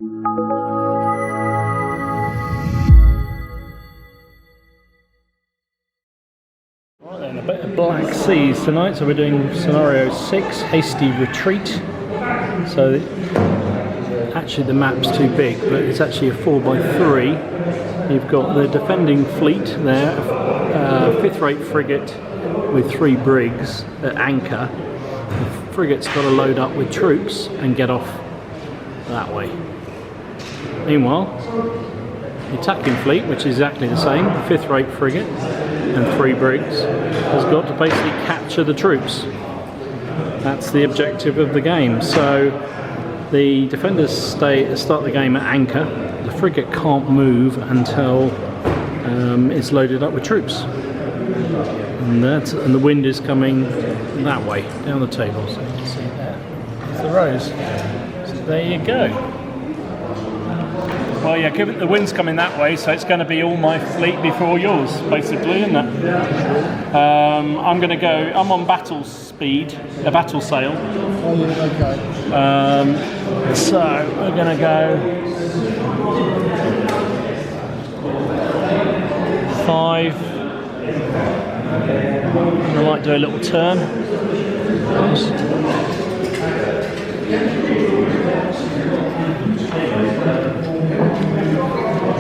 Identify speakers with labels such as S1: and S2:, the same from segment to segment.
S1: Right then, a bit of Black Seas tonight, so we're doing scenario 6, Hasty Retreat. So actually the map's too big, but it's actually a 4x3. You've got the defending fleet there, a 5th rate frigate with 3 brigs at anchor. The frigate's got to load up with troops and get off that way. Meanwhile, the attacking fleet, which is exactly the same, 5th rate frigate and 3 brigs, has got to basically capture the troops. That's the objective of the game. So the defenders start the game at anchor. The frigate can't move until it's loaded up with troops. And the wind is coming that way, down the table. So you can see there. There's the rows. So there you go. Well, yeah, the wind's coming that way, so it's going to be all my fleet before yours, basically, isn't it? I'm on battle speed, a battle sail.
S2: Oh, okay.
S1: So we're going to go 5. I might do a little turn.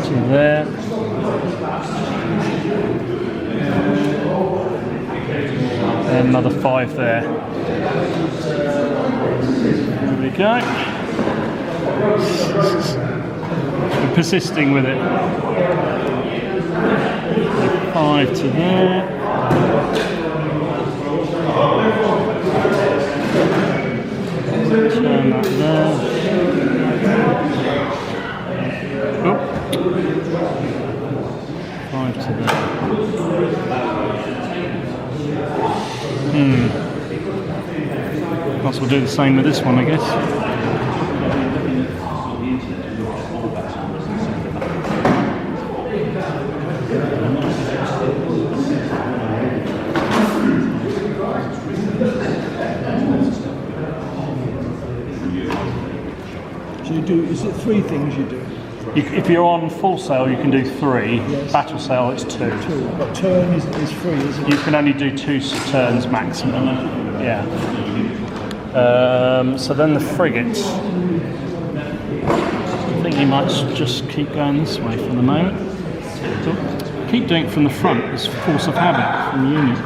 S1: To there. And another 5 there. There we go. We're persisting with it. 5 to there. Turn that there. Oh. 5 to there. Perhaps we'll do the same with this one, I guess.
S2: Is it 3 things you do?
S1: If you're on full sail, you can do 3.
S2: Yes.
S1: Battle sail, it's 2.
S2: But turn is 3, isn't it?
S1: You can only do 2 turns maximum. Yeah. So then the frigate. I think you might just keep going this way for the moment. So keep doing it from the front. It's force of habit from the unit.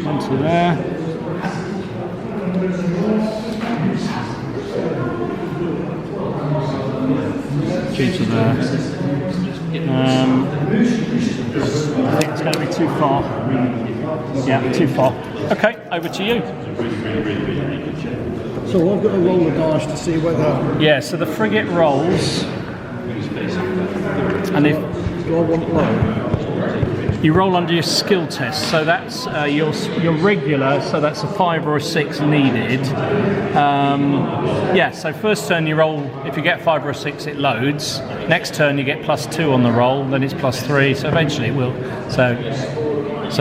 S1: Onto there. G to there. I think it's going to be too far. Yeah, too far. Okay, over to you.
S2: So I've got to roll the dice to see whether...
S1: Yeah, so the frigate rolls. And if...
S2: Do I want low?
S1: You roll under your skill test, so that's your regular, so that's a 5 or a 6 needed. Yeah, so first turn you roll, if you get 5 or a 6 it loads. Next turn you get +2 on the roll, then it's +3, so eventually it will. So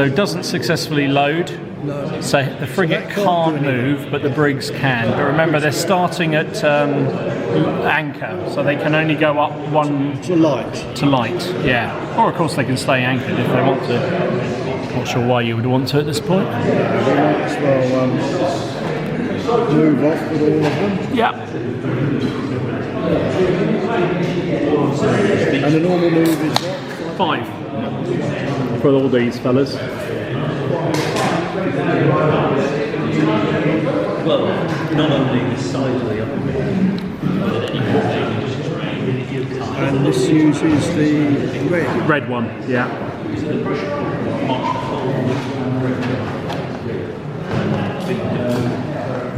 S1: it doesn't successfully load.
S2: No.
S1: So the frigate can't move, but the brigs can. But remember, they're starting at anchor, so they can only go up 1
S2: To light.
S1: to light. Yeah, or of course they can stay anchored if they want to. Not sure why you would want to at this point.
S2: We might as well move off with all of them.
S1: Yeah.
S2: And the normal move is what?
S1: 5 for all these fellas.
S3: Well, not only the size of the upper
S2: And this uses the
S1: Red one, yeah.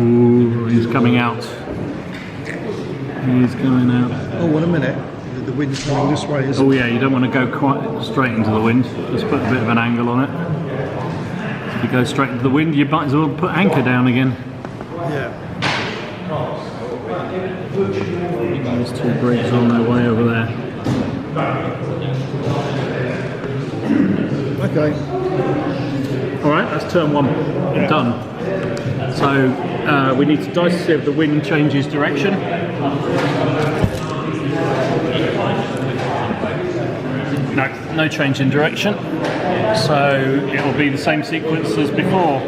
S1: Ooh, he's coming out. He's coming out.
S2: Oh, wait a minute. The wind's coming this way, isn't
S1: Oh yeah, you don't want to go quite straight into the wind. Just put a bit of an angle on it. If you go straight into the wind, you might as well put anchor down again.
S2: Yeah.
S1: Those 2 brigs on their way over there.
S2: Okay.
S1: Alright, that's turn 1 done. So we need to dice to see if the wind changes direction. no change in direction. So it will be the same sequence as before.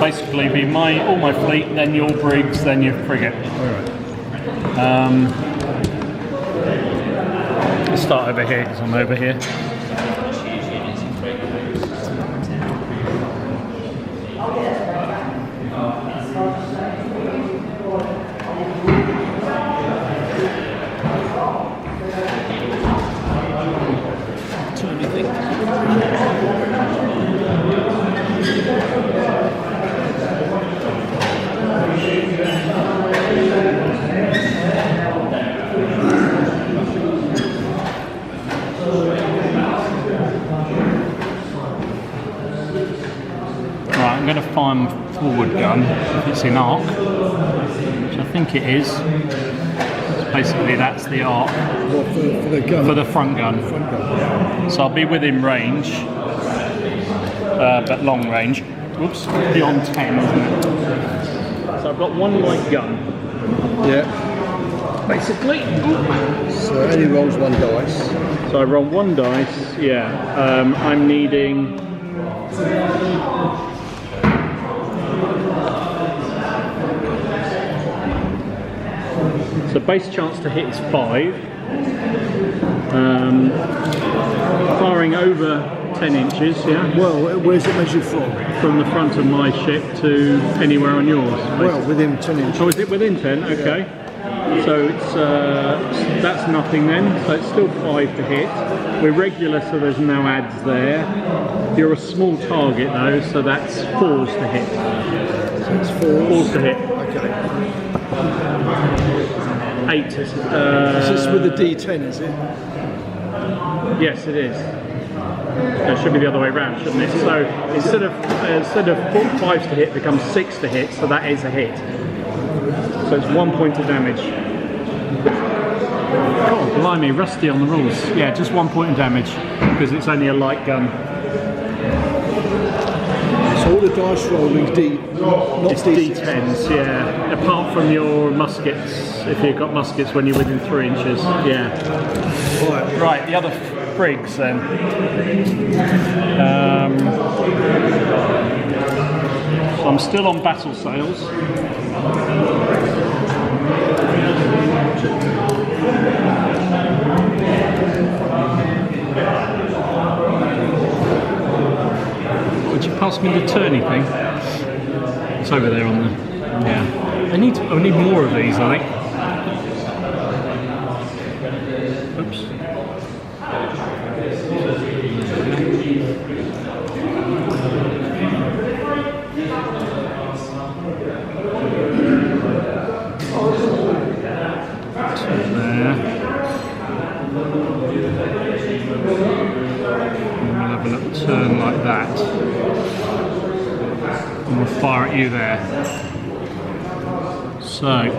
S1: Basically be all my fleet, then your brigs, then your frigate. Let's start over here because I'm over here. I'm going to find forward gun if it's in arc, which I think it is. So basically that's the arc
S2: for the gun?
S1: For the front gun. So I'll be within range, but long range. Whoops, beyond 10, isn't it? So I've got one light gun.
S2: Yeah.
S1: Basically.
S2: So only rolls one dice.
S1: So I roll one dice, yeah. I'm needing... So base chance to hit is 5. Firing over 10 inches, yeah?
S2: Well, where's it measured from?
S1: From the front of my ship to anywhere on yours. Basically.
S2: Well, within 10 inches.
S1: Oh, is it within 10? Okay. So it's that's nothing then. So it's still 5 to hit. We're regular, so there's no adds there. You're a small target though, so that's 4s to hit.
S2: So it's 4s
S1: to hit.
S2: Okay.
S1: 8.
S2: Is this with the D10, is it?
S1: Yes, it is. It should be the other way around, shouldn't it? So instead of 5s to hit, it becomes 6 to hit. So that is a hit. So it's 1 point of damage. Oh, blimey, rusty on the rules. Yeah, just 1 point of damage because it's only a light gun.
S2: So all the dice rolling not
S1: it's D10s, yeah. Apart from your muskets, if you've got muskets when you're within 3 inches, yeah. Right, the other brigs then. So I'm still on battle sails. Would you pass me the turny thing? It's over there on the... yeah. I need more of these, I think. Oops. There. And we'll have a little turn like that. And we'll fire at you there. So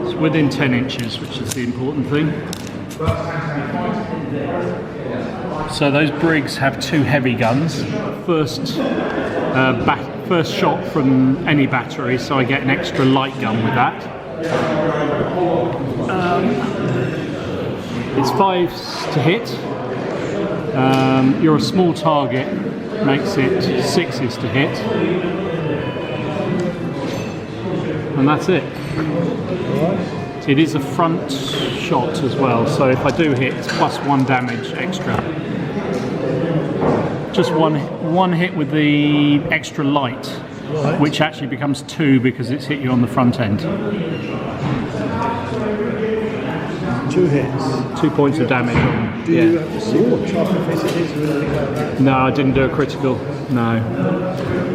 S1: it's within 10 inches, which is the important thing. So those brigs have 2 heavy guns. First shot from any battery, so I get an extra light gun with that. It's 5s to hit. You're a small target, makes it 6s to hit. And that's it. It is a front shot as well, so if I do hit, it's +1 damage extra. Just one hit with the extra light, which actually becomes 2 because it's hit you on the front end.
S2: 2 hits.
S1: 2 points of damage on.
S2: Do you have to see what type of hit it is or anything like that?
S1: No, I didn't do a critical. No.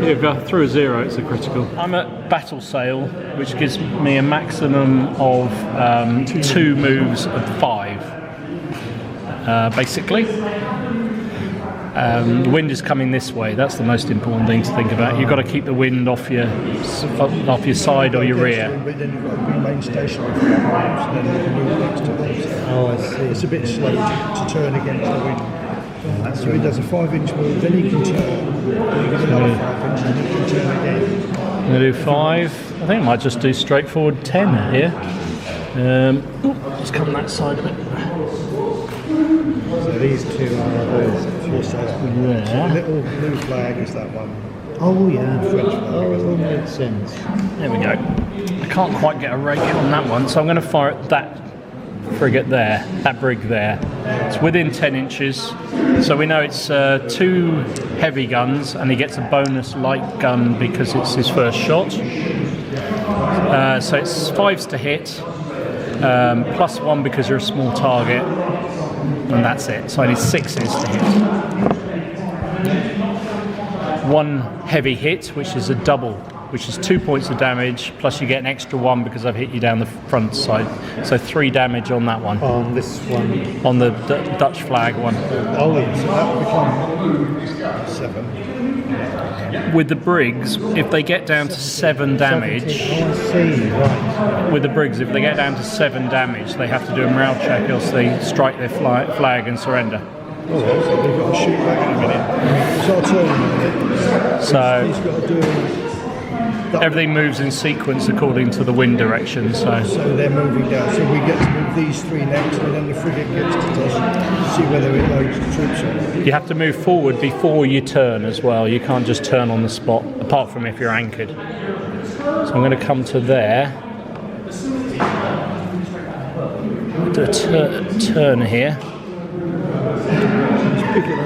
S1: If I threw a 0, it's a critical. I'm at battle sail, which gives me a maximum of 2 moves of 5, basically. The wind is coming this way. That's the most important thing to think about. You've got to keep the wind off your side or your rear.
S2: But then you've got to remain stationary for that moves, and then you can move next to them. Oh, I see. It's a bit slow to turn against the wind. So he does a 5-inch move, then he can turn. Then he gets another 5 inches, and he can turn again.
S1: I'm going to do 5. I think I might just do straightforward 10 here. Let's come that side of it.
S2: So these two are those four sides.
S1: Yeah.
S2: So the little blue flag is that one.
S4: Oh yeah,
S2: French flag.
S4: oh, that makes sense.
S1: There we go. I can't quite get a rake on that one, so I'm going to fire at that frigate there, that brig there. It's within 10 inches, so we know it's 2 heavy guns, and he gets a bonus light gun because it's his first shot. So it's 5s to hit, +1 because you're a small target, and that's it. So I need 6s to hit. 1 heavy hit, which is a double, which is 2 points of damage, plus you get an extra 1 because I've hit you down the front side. So 3 damage on that one.
S4: On this one.
S1: On the Dutch flag one.
S4: Oh yeah.
S2: So that will become 7.
S1: With the brigs, if they get down to 7 damage,
S4: Oh, I see, right.
S1: with the brigs, if they get down to 7 damage, they have to do a morale check, else they strike their flag and surrender.
S2: So they've got to shoot back in a minute. So I'll turn in a minute.
S1: So
S2: He's got to do
S1: everything moves in sequence according to the wind direction. So
S2: they're moving down. So we get to move these 3 next, and then the frigate gets to see whether it loads the troops on.
S1: you have to move forward before you turn as well. You can't just turn on the spot, apart from if you're anchored. So I'm going to come to there. Do a turn here.
S2: Pick it up.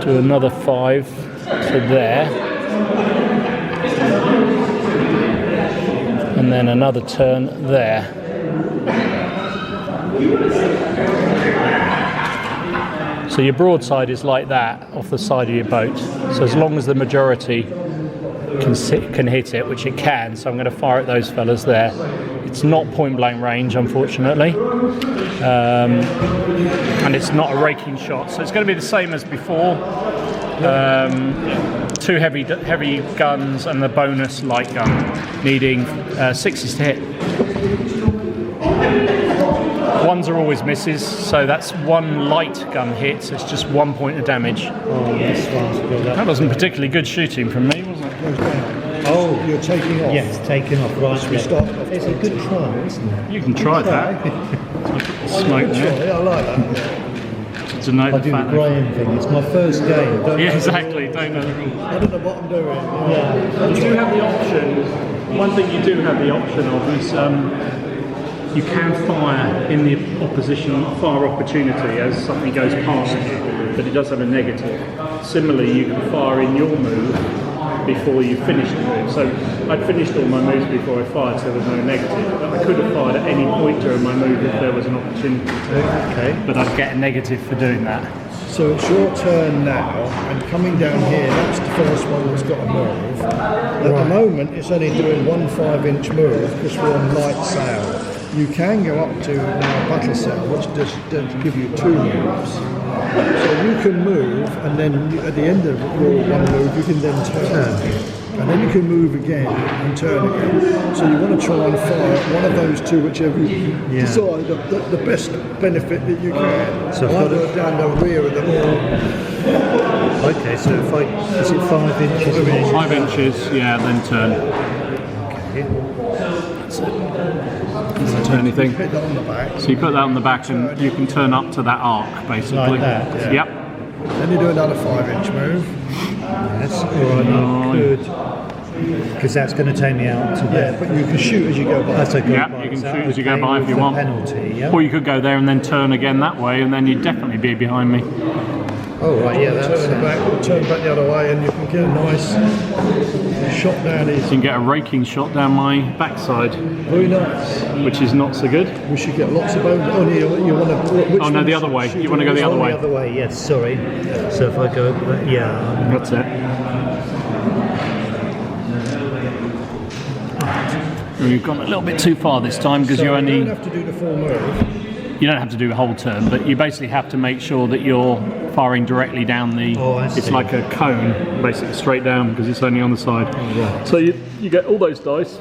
S1: Do another 5 to there. And then another turn there. So your broadside is like that off the side of your boat. So as long as the majority can hit it, which it can, so I'm going to fire at those fellas there. It's not point blank range, unfortunately, and it's not a raking shot, so it's going to be the same as before. 2 heavy guns and the bonus light gun, needing 6s to hit. 1s are always misses, so that's 1 light gun hit, so it's just 1 point of damage.
S4: Oh, this one's good.
S1: That wasn't particularly good shooting from me, was it?
S2: Goes down.
S4: Oh,
S2: You're taking off.
S4: yes, taking off right.
S2: We started off
S4: It's a good try, isn't it?
S1: You can try that. Smoke there.
S2: Yeah, I like that.
S1: To know
S4: I
S1: the
S4: do the
S1: fact
S4: Graham thing. It's my first game. Don't
S1: yeah, exactly. Don't know the rules.
S2: I don't know what I'm doing.
S4: Yeah.
S1: You do have the option. One thing you do have the option of is you can fire in the opposition fire opportunity as something goes past you, but it does have a negative. Similarly, you can fire in your move before you finish the move. So I'd finished all my moves before I fired, so there was no negative. But I could have fired at any point during my move if there was an opportunity to.
S4: Okay.
S1: But I'd get a negative for doing that.
S2: So it's your turn now, and coming down here, that's the first one that's got a move. At the moment, it's only doing 1 5-inch move because we're on light sail. You can go up to now battle sail, which does give you 2 moves. So you can move, and then at the end of your 1 move, you can then turn. And then you can move again and turn again. So you want to try and fire at one of those 2, whichever you decide the best benefit that you can.
S4: So
S2: either down the rear of the ball.
S4: Okay, so if is it 5 inches?
S1: 5 inches, yeah, then turn. Doesn't turn anything.
S2: Put that on the back.
S1: So you put that on the back and you can turn up to that arc, basically.
S4: Like that, yeah.
S1: Yep.
S2: Then you do another 5-inch move.
S4: Yes, or I could, because that's going to take me out to there.
S2: But you can shoot as you go by.
S4: That's a good
S1: Yeah,
S4: one.
S1: you can
S4: Is that
S1: shoot as you go
S4: okay
S1: by if
S4: with
S1: you
S4: the
S1: want.
S4: penalty, yeah?
S1: Or you could go there and then turn again that way, and then you'd definitely be behind me.
S4: Oh, right, yeah, that's
S2: turn back the other way, and you can get a nice shot down
S1: So
S2: here.
S1: you can get a raking shot down my backside,
S2: Very nice.
S1: which is not so good.
S2: We should get lots of bonus. Oh, you want to?
S1: Oh no, the other way. You want to go the other
S4: the
S1: way.
S4: other way, yes, sorry. So if I go, yeah.
S1: That's it. We've gone a little bit too far this time because
S2: So
S1: you
S2: you
S1: only.
S2: don't have to do the full move.
S1: You don't have to do a whole turn, but you basically have to make sure that you're firing directly down the.
S4: Oh, I
S1: it's
S4: see.
S1: like a cone, basically straight down because it's only on the side.
S4: Right.
S1: So you get all those dice.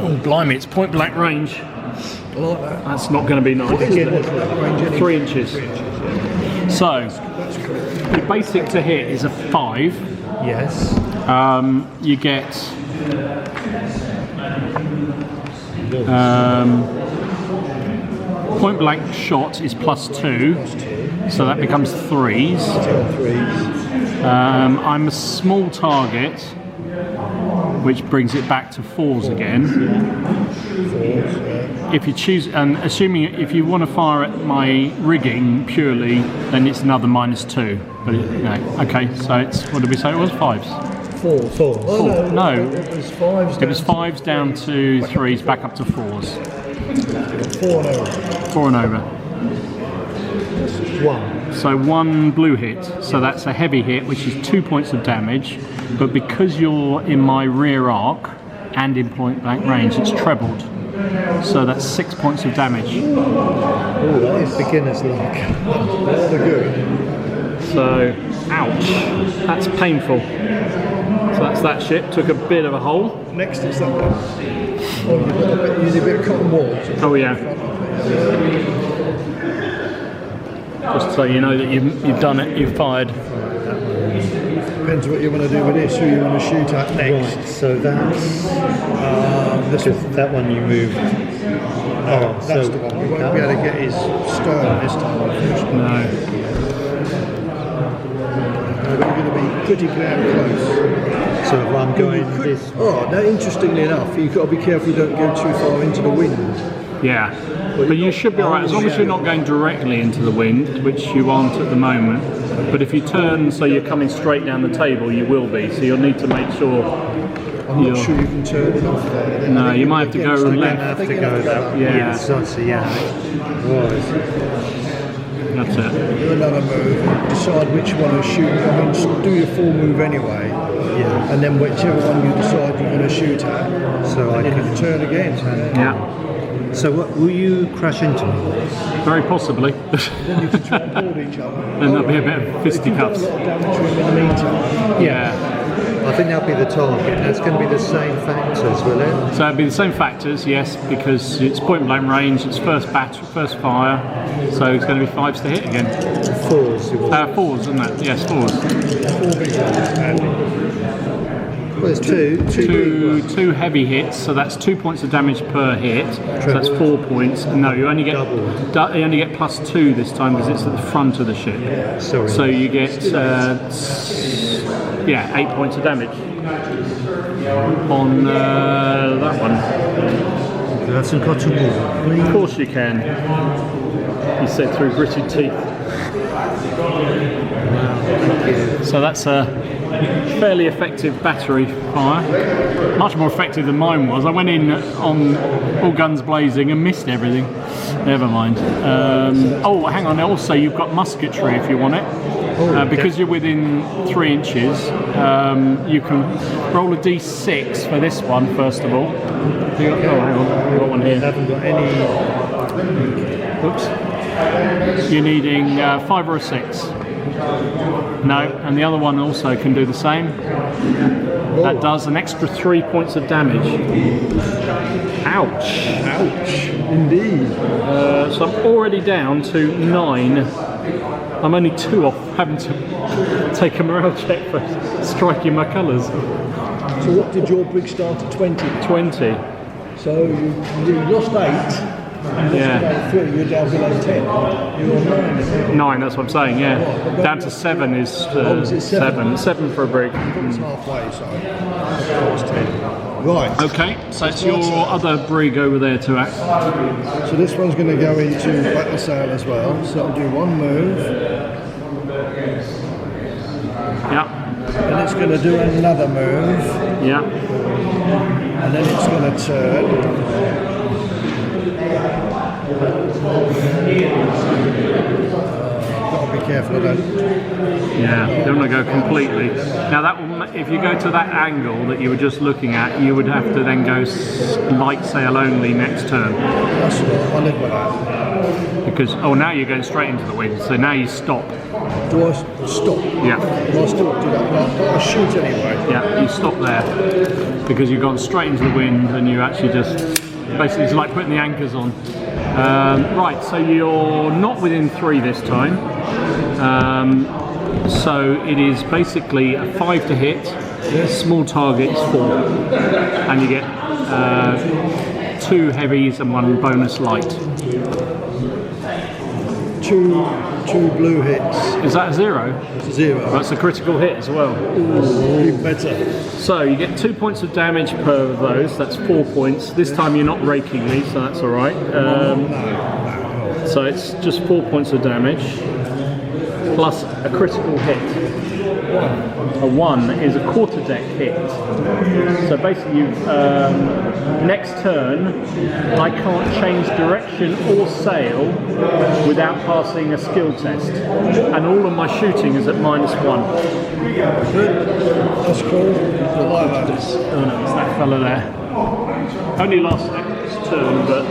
S1: Oh blimey! It's point blank range.
S2: I like that.
S1: That's not going to be nice. Is it?
S2: 3
S1: 3 inches.
S2: yeah.
S1: So
S2: That's cool.
S1: Your basic to hit is a 5.
S4: Yes.
S1: You get point blank shot is +2, so that becomes 3s. I'm a small target, which brings it back to 4s again. If you choose, and assuming if you want to fire at my rigging purely, then it's another -2. But no, okay, so it's, what did we say it was? 5s.
S2: 4s.
S4: Four.
S1: No,
S2: It was 5s.
S1: it was 5s down to 3s, back up to 4s.
S2: 4 and over.
S1: 4 and over.
S4: 1.
S1: So 1 blue hit, so that's a heavy hit, which is 2 points of damage. But because you're in my rear arc and in point blank range, it's trebled. So that's 6 points of damage.
S4: Oh, that is beginner's luck.
S2: Rather good.
S1: So, ouch, that's painful. So that's that ship, took a bit of a hole.
S2: Next is that one. Oh, you need a bit of cotton wool.
S1: Oh yeah. Just so you know that you've done it, you've fired.
S2: Depends what you want to do with this, who you want to shoot at next.
S4: Right, so that's
S2: This
S4: that one you moved. Oh,
S2: that's
S4: so
S2: the one. We won't be able to get his stern this time, unfortunately.
S1: No.
S2: We're going to be pretty damn close.
S4: So if I'm going this.
S2: Oh, now interestingly enough, you've got to be careful you don't go too far into the wind.
S1: Yeah. But you should be alright, as long as you're not going directly into the wind, which you aren't at the moment. But if you turn so you're coming straight down the table, you will be. So you'll need to make sure.
S2: I'm not sure you can turn it off there.
S1: No, you might have to go left.
S4: Have to go that way.
S1: Yeah.
S4: Yes, I see, yeah. Right.
S1: That's it.
S2: Do another move and decide which one to shoot. I mean, do your full move anyway.
S4: Yeah.
S2: And then whichever one you decide you're going to shoot at,
S4: So I
S2: you
S4: can.
S2: can turn again.
S1: Yeah.
S4: So what, will you crash into me?
S1: Very possibly.
S2: Then you can try and board each other.
S1: Then there'll be a bit of fisticuffs.
S2: A lot of damage to him in the meantime.
S1: Yeah.
S4: I think that'll be the target. That's going to be the same factors, will it?
S1: So it'd be the same factors, yes, because it's point blank range, it's first first fire, so it's going to be 5s to hit again.
S4: 4s.
S1: 4s, isn't it? Yes, 4s.
S2: 4 big ones, Andy.
S4: Well, there's two
S1: Two heavy hits, so that's 2 points of damage per hit. So that's 4 points. No, you only get you only get +2 this time because it's at the front of the ship.
S4: Sorry.
S1: So you get 8 points of damage on that one.
S4: That's some cotton wool.
S1: Of course you can. He said through gritted teeth. So that's a fairly effective battery fire. Much more effective than mine was. I went in on all guns blazing and missed everything. Never mind. Oh, hang on. Also, you've got musketry if you want it. Because you're within 3 inches, you can roll a d6 for this one, first of all. Hang on. I've got one
S4: I
S1: here.
S4: haven't got any.
S1: Oops. You're needing 5 or a 6. No, and the other one also can do the same. That does an extra 3 points of damage. Ouch.
S2: Ouch, indeed.
S1: So I'm already down to 9. I'm only 2 off having to take a morale check for striking my colours.
S2: So what did your brig start at 20?
S1: 20.
S2: So you lost 8.
S1: Yeah.
S2: Down 3, you're down below 10. You're on 9.
S1: 9, that's what I'm saying, yeah. Down to 7 is
S2: is it 7?
S1: 7 for a brig.
S2: It's halfway, so it's 10. Right.
S1: Okay, so it's your other brig over there to act.
S2: So this one's going to go into battle sail as well. So I'll do one move,
S1: Yeah,
S2: and it's going to do another move,
S1: yeah.
S2: and then it's going to turn. Got to be careful I don't.
S1: Yeah, you don't want to go completely. Now that will, if you go to that angle that you were just looking at, you would have to then go light sail only next turn.
S2: That's all right, I'll live with that.
S1: Because, oh, now you're going straight into the wind, so now you stop.
S2: Do I stop?
S1: Yeah,
S2: Do I still do that? I'll shoot anyway.
S1: yeah, you stop there. Because you've gone straight into the wind and you actually just, basically it's like putting the anchors on. Right, so you're not within 3 this time. So it is basically a 5 to hit, small targets 4, and you get 2 heavies and 1 bonus light.
S2: Two blue hits.
S1: Is that a 0?
S2: 0.
S1: That's a critical hit as well.
S2: Even better.
S1: So you get 2 points of damage per of those, that's 4 points. This time you're not raking me, so that's alright. So it's just 4 points of damage, plus a critical hit. A 1 is a quarter deck hit. So basically, next turn, I can't change direction or sail without passing a skill test. And all of my shooting is at -1.
S2: That's cool. I like that.
S1: Oh no, it's that fella there. Only last next turn, but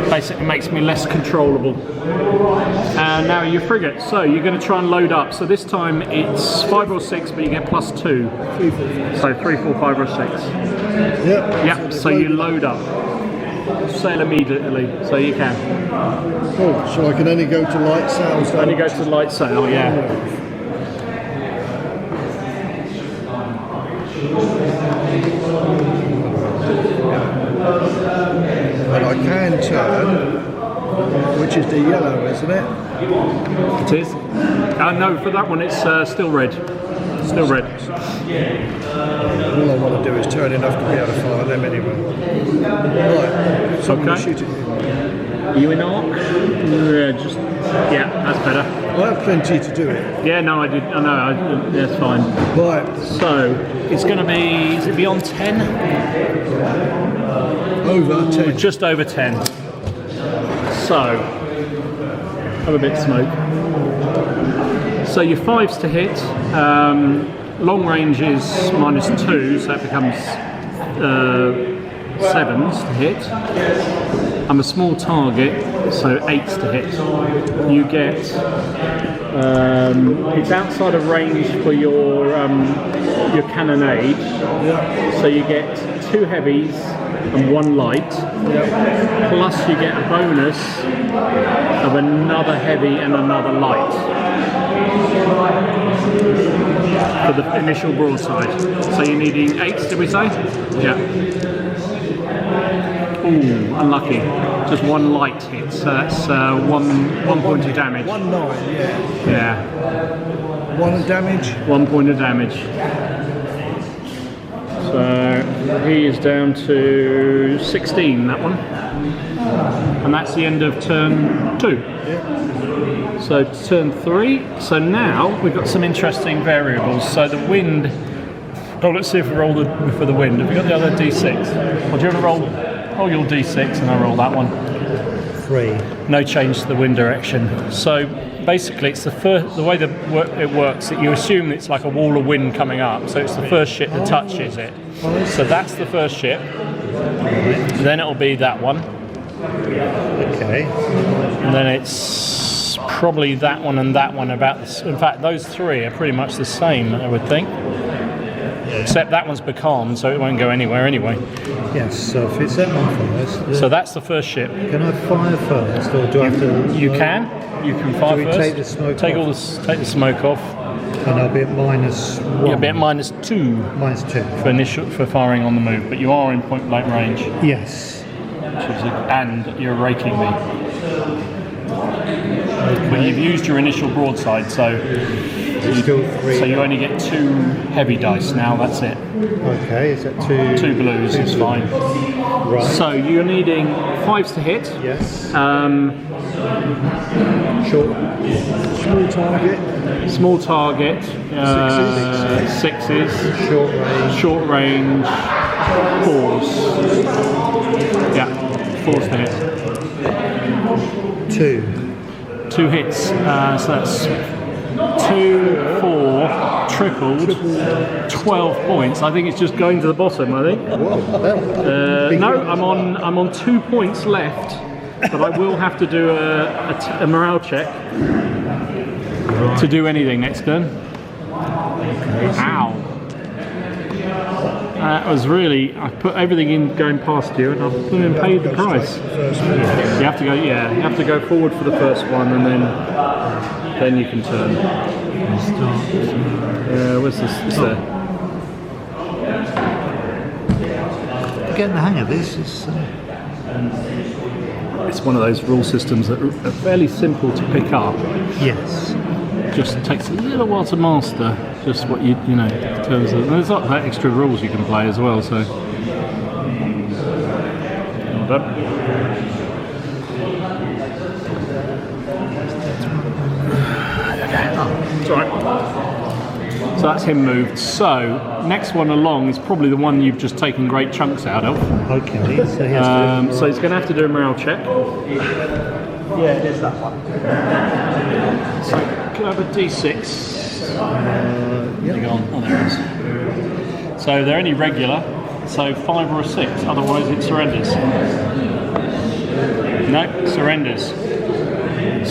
S1: basically makes me less controllable. And now your frigate. So you're going to try and load up. So this time it's 5 or 6, but you get +2.
S2: 3, 4, 5.
S1: So 3, 4, 5 or 6.
S2: Yep.
S1: Yep, so you load up. Sail immediately, so you can.
S2: Oh, so I can only go to light sails.
S1: Only go to light sail, yeah.
S2: And I can turn, which is the yellow, isn't it?
S1: It is. No, for that one it's still red. Still red.
S2: All I want to do is turn enough to be able to fire them anyway. Right, so I'm going to shoot at you.
S1: Are you in arc? Yeah, that's better.
S2: I have plenty to do it.
S1: Yeah, no, I did. I know, that's fine.
S2: Right,
S1: So it's going to be. Is it beyond 10?
S2: over 10.
S1: Just over 10. So have a bit of smoke. So your 5s to hit. Long range is -2, so it becomes 7s to hit. I'm a small target, so 8s to hit. You get, it's outside of range for your cannonade, so you get 2 heavies and 1 light, plus you get a bonus of another heavy and another light for the initial broadside. So you're needing 8s, did we say? Yeah. Ooh, unlucky. Just 1 light hit, so that's 1 point of damage.
S2: 1, 9, yeah.
S1: Yeah.
S2: 1 damage.
S1: 1 point of damage. So he is down to 16, that one. And that's the end of turn 2. So turn 3. So now we've got some interesting variables. So the wind. Oh, let's see if we roll for the wind. Have we got the other D6? Or do you want to roll your D6 and I'll roll that one?
S4: 3.
S1: No change to the wind direction. So basically, it's the way it works. That you assume it's like a wall of wind coming up. So it's the first ship that touches it. So that's the first ship. Then it'll be that one.
S4: Okay.
S1: And then it's probably that one and that one about this. In fact, those 3 are pretty much the same, I would think. Except that one's becalmed, so it won't go anywhere anyway.
S4: Yes, so if it's that one first.
S1: So that's the first ship.
S4: Can I fire first, or do I have to?
S1: You can fire
S4: Do we
S1: first.
S4: take the smoke
S1: take
S4: off?
S1: Take the smoke off.
S4: And I'll be at -1.
S1: You'll be at -2
S4: -2.
S1: for firing on the move, but you are in point blank range.
S4: Yes.
S1: And you're raking me. But you've used your initial broadside, so
S4: Still 3.
S1: so you only get 2 heavy dice now. That's it.
S4: Okay, is that 2?
S1: 2 blues is fine.
S4: Right.
S1: So you're needing 5s to hit.
S4: Yes.
S2: Short. Small target.
S1: Small target. 6s.
S4: Short range.
S1: Short range. 4s. Yeah, 4s to hit.
S4: 2.
S1: 2 hits. So that's 2, 4, tripled, 12 points. I think it's just going to the bottom, I think. No, I'm on 2 points left, but I will have to do a morale check to do anything next turn. Ow. That was really, I put everything in going past you and I've been paid the price. You have to go, yeah, you have to go forward for the first one and then you can turn. What's this? It's there.
S4: Getting the hang of this is.
S1: It's one of those rule systems that are fairly simple to pick up.
S4: Yes.
S1: Just takes a little while to master just what you know in terms of, and there's a lot of extra rules you can play as well, so well done. It's alright. So that's him moved. So next one along is probably the one you've just taken great chunks out of.
S4: Okay, so he has to.
S1: So he's going to have to do a morale check.
S2: Yeah, it is that one.
S1: So can I have a D6? There you go on. Oh, there it is. So they're only regular, so 5 or a 6, otherwise it surrenders. No, surrenders.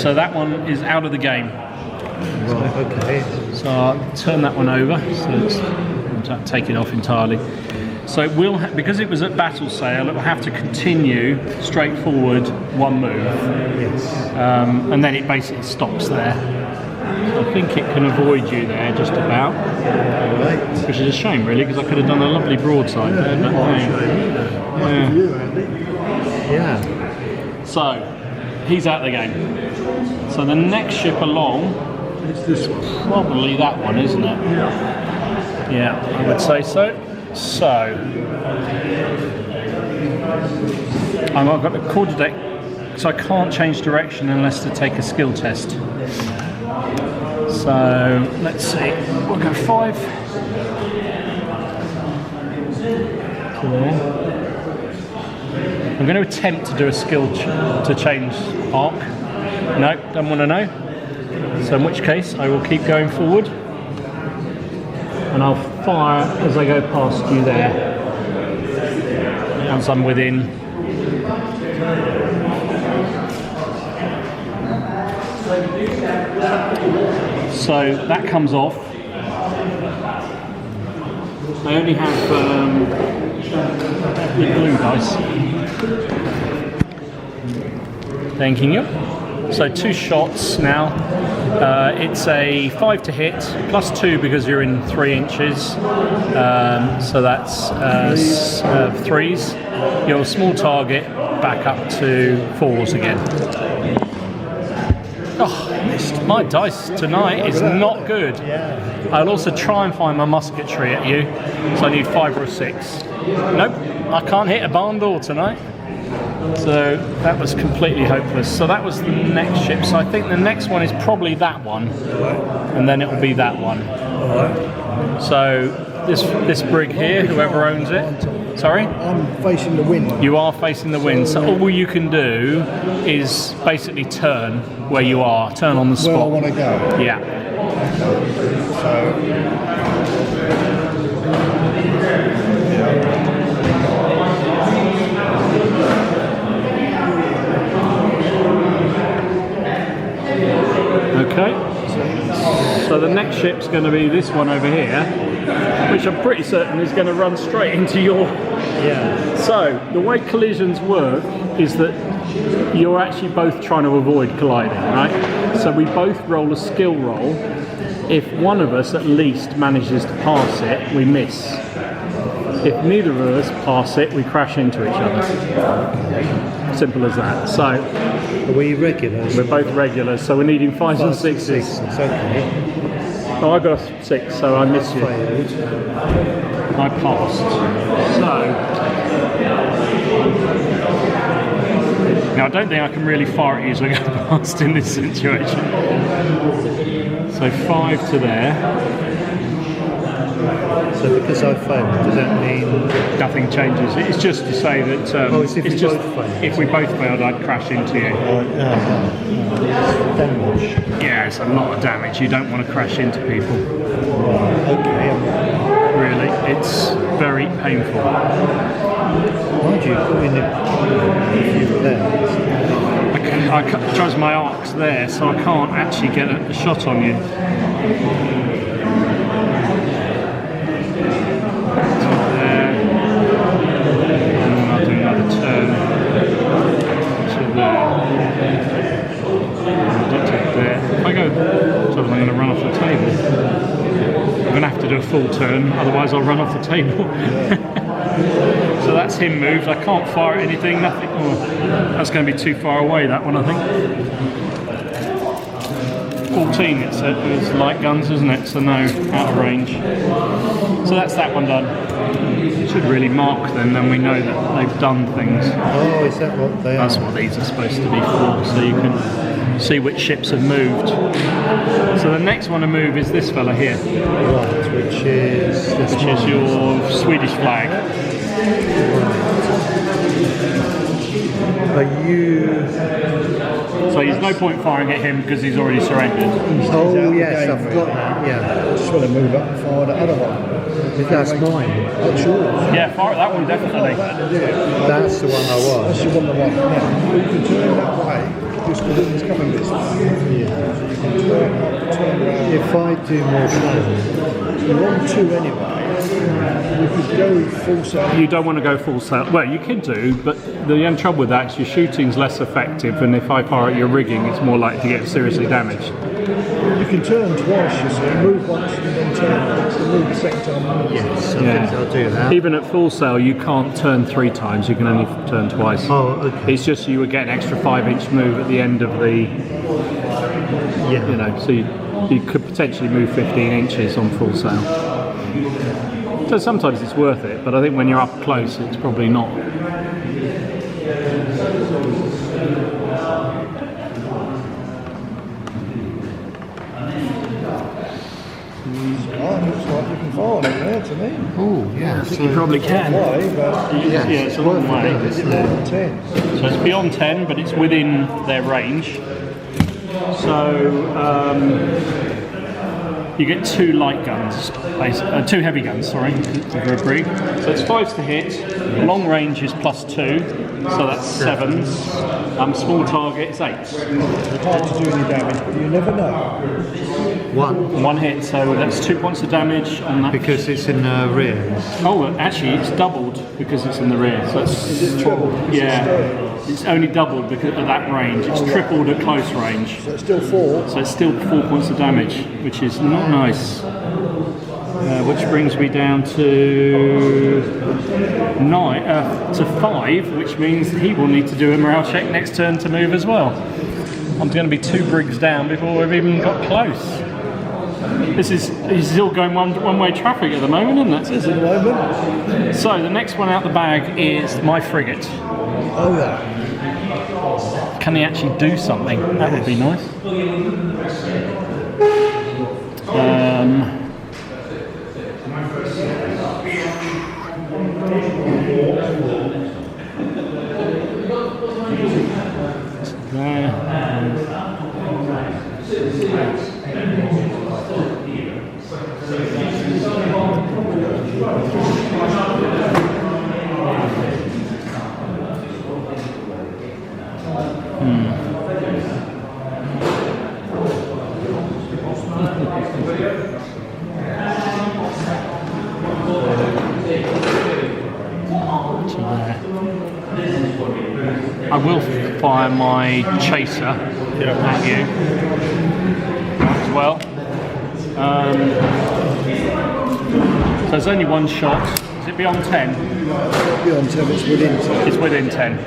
S1: So that one is out of the game.
S4: Right, okay.
S1: So I'll turn that one over, so I'll take it off entirely. So it will, because it was at battle sale, it will have to continue straight forward one move.
S4: Yes.
S1: And then it basically stops there. So I think it can avoid you there just about.
S4: Right.
S1: Which is a shame really, because I could have done a lovely broadside there. But,
S4: Yeah.
S1: So, he's out of the game. So the next ship along,
S2: It's this one.
S1: probably that one, isn't it? Yeah, I would say so. So, I've got the quarter deck, so I can't change direction unless to take a skill test. So, let's see, we'll go 5. Cool. I'm going to attempt to do a skill to change arc. No, don't want to know. So in which case, I will keep going forward. And I'll fire as I go past you there. Once I'm within. So that comes off. I only have blue dice. Thanking you. So 2 shots now. It's a 5 to hit, plus 2 because you're in 3 inches. So that's 3s. Your small target back up to 4s again. Oh, my dice tonight is not good. I'll also try and find my musketry at you. So I need 5 or a 6. Nope, I can't hit a barn door tonight. So that was completely hopeless. So that was the next ship. So I think the next one is probably that one, and then it will be that one. So this brig here, whoever owns it. Sorry?
S2: I'm facing the wind.
S1: You are facing the wind. So all you can do is basically turn where you are. Turn on the spot.
S2: Where I want to go.
S1: Yeah. Okay, so the next ship's going to be this one over here, which I'm pretty certain is going to run straight into your...
S4: Yeah.
S1: So, the way collisions work is that you're actually both trying to avoid colliding, right? So we both roll a skill roll. If one of us at least manages to pass it, we miss. If neither of us pass it, we crash into each other. Simple as that. So,
S4: Are we regulars?
S1: we're both regulars, so we're needing 5s and 6s.
S4: It's okay.
S1: Oh, I got a 6, so I missed you. I passed. So, now I don't think I can really fire at you as I go past in this situation. So 5 to there.
S4: So because I failed, does that mean...
S1: Nothing changes. It's just to say that
S4: it's if we
S1: just
S4: both failed.
S1: if we both failed, I'd crash into you.
S4: Damage.
S1: Yeah, it's a lot of damage. You don't want to crash into people.
S4: Okay.
S1: Really, it's very painful.
S4: Why'd you put in the... If you were there?
S1: Because my arc's there, so I can't actually get a shot on you. do a full turn, otherwise I'll run off the table. So that's him moved. I can't fire at anything, nothing. Oh, that's going to be too far away, that one, I think. 14 it said, it was light guns, isn't it? So no, out of range. So that's that one done. Should really mark them, then we know that they've done things.
S4: Oh, is that what they are?
S1: That's what these are supposed to be for, so you can see which ships have moved. So the next one to move is this fella here.
S4: Right, which is
S1: your Swedish flag.
S4: Are you...
S1: So there's no point firing at him because he's already surrendered.
S4: Oh yes, I forgot that, yeah.
S2: I just want to move up and fire the other one.
S4: That's mine.
S2: That's yours.
S1: Yeah, fire at that one definitely.
S4: That's the one I
S2: That's
S4: was.
S2: the one I want. Now, you can turn that way, just within this coming distance. Yeah. You can turn around.
S4: If I do more travel,
S2: You're on 2 anyway. You could go full sail.
S1: You don't want to go full sail. Well, you could do, but the only trouble with that is your shooting's less effective, and if I fire at your rigging, it's more likely to get seriously damaged.
S2: You can turn twice, you see. Move once and then turn once and move the second time.
S4: yes, I
S1: Yeah.
S4: think I'll do that.
S1: Even at full sail, you can't turn 3 times. You can only turn twice.
S4: Oh, okay.
S1: It's just you would get an extra 5-inch move at the end of the,
S4: Yeah.
S1: you know, so you could potentially move 15 inches on full sail. So sometimes it's worth it, but I think when you're up close, it's probably not.
S2: Oh, looks like you can fire it there to me.
S4: Oh, yeah.
S1: I think you probably can.
S2: Why? But
S4: Yes,
S1: Yeah, it's a long way.
S2: it's more than 10.
S1: So it's beyond 10, but it's within their range. So you get 2 light guns, 2 heavy guns, sorry, for a brig. So it's 5s to hit, long range is +2, so that's 7s. Small target is 8s.
S2: It's hard to do any damage, but you never know.
S4: One,
S1: 1 hit, so that's 2 points of damage on that.
S4: because it's in the rear.
S1: Oh, actually, it's doubled because it's in the rear. So it's
S2: Is it treble? Because
S1: yeah,
S2: it's stern?
S1: it's only doubled because at that range. It's tripled at close range.
S2: So it's still 4.
S1: So it's still 4 points of damage, which is not nice. Which brings me down to 5, which means he will need to do a morale check next turn to move as well. I'm going to be 2 brigs down before we've even got close. He's still going one-way traffic at the moment, isn't it?
S2: It is at the moment.
S1: So the next one out the bag is my frigate.
S2: Oh, yeah.
S1: Can he actually do something? That would be nice. I will fire my chaser at you as well. So there's only 1 shot. Is it beyond 10?
S2: Beyond 10, it's within 10.
S1: It's within 10.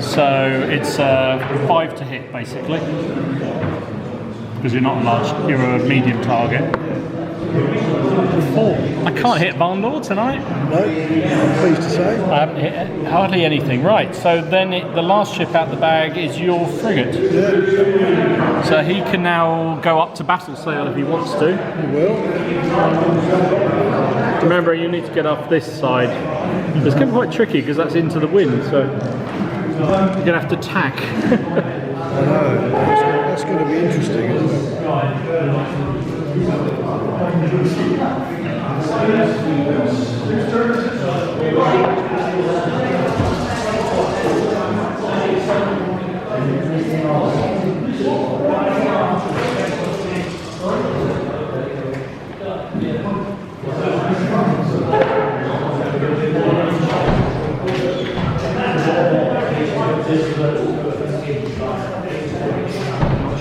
S1: So it's 5 to hit basically. Because you're not a large, you're a medium target. 4. I can't hit Farnborough tonight.
S2: No, I'm pleased to say.
S1: I haven't hit hardly anything. Right, so then the last ship out the bag is your frigate.
S2: Yeah,
S1: So he can now go up to battle sail if he wants to.
S2: you will.
S1: Remember, you need to get off this side. It's going to be quite tricky because that's into the wind, so you're going to have to tack.
S2: I know. That's going to be interesting, isn't it?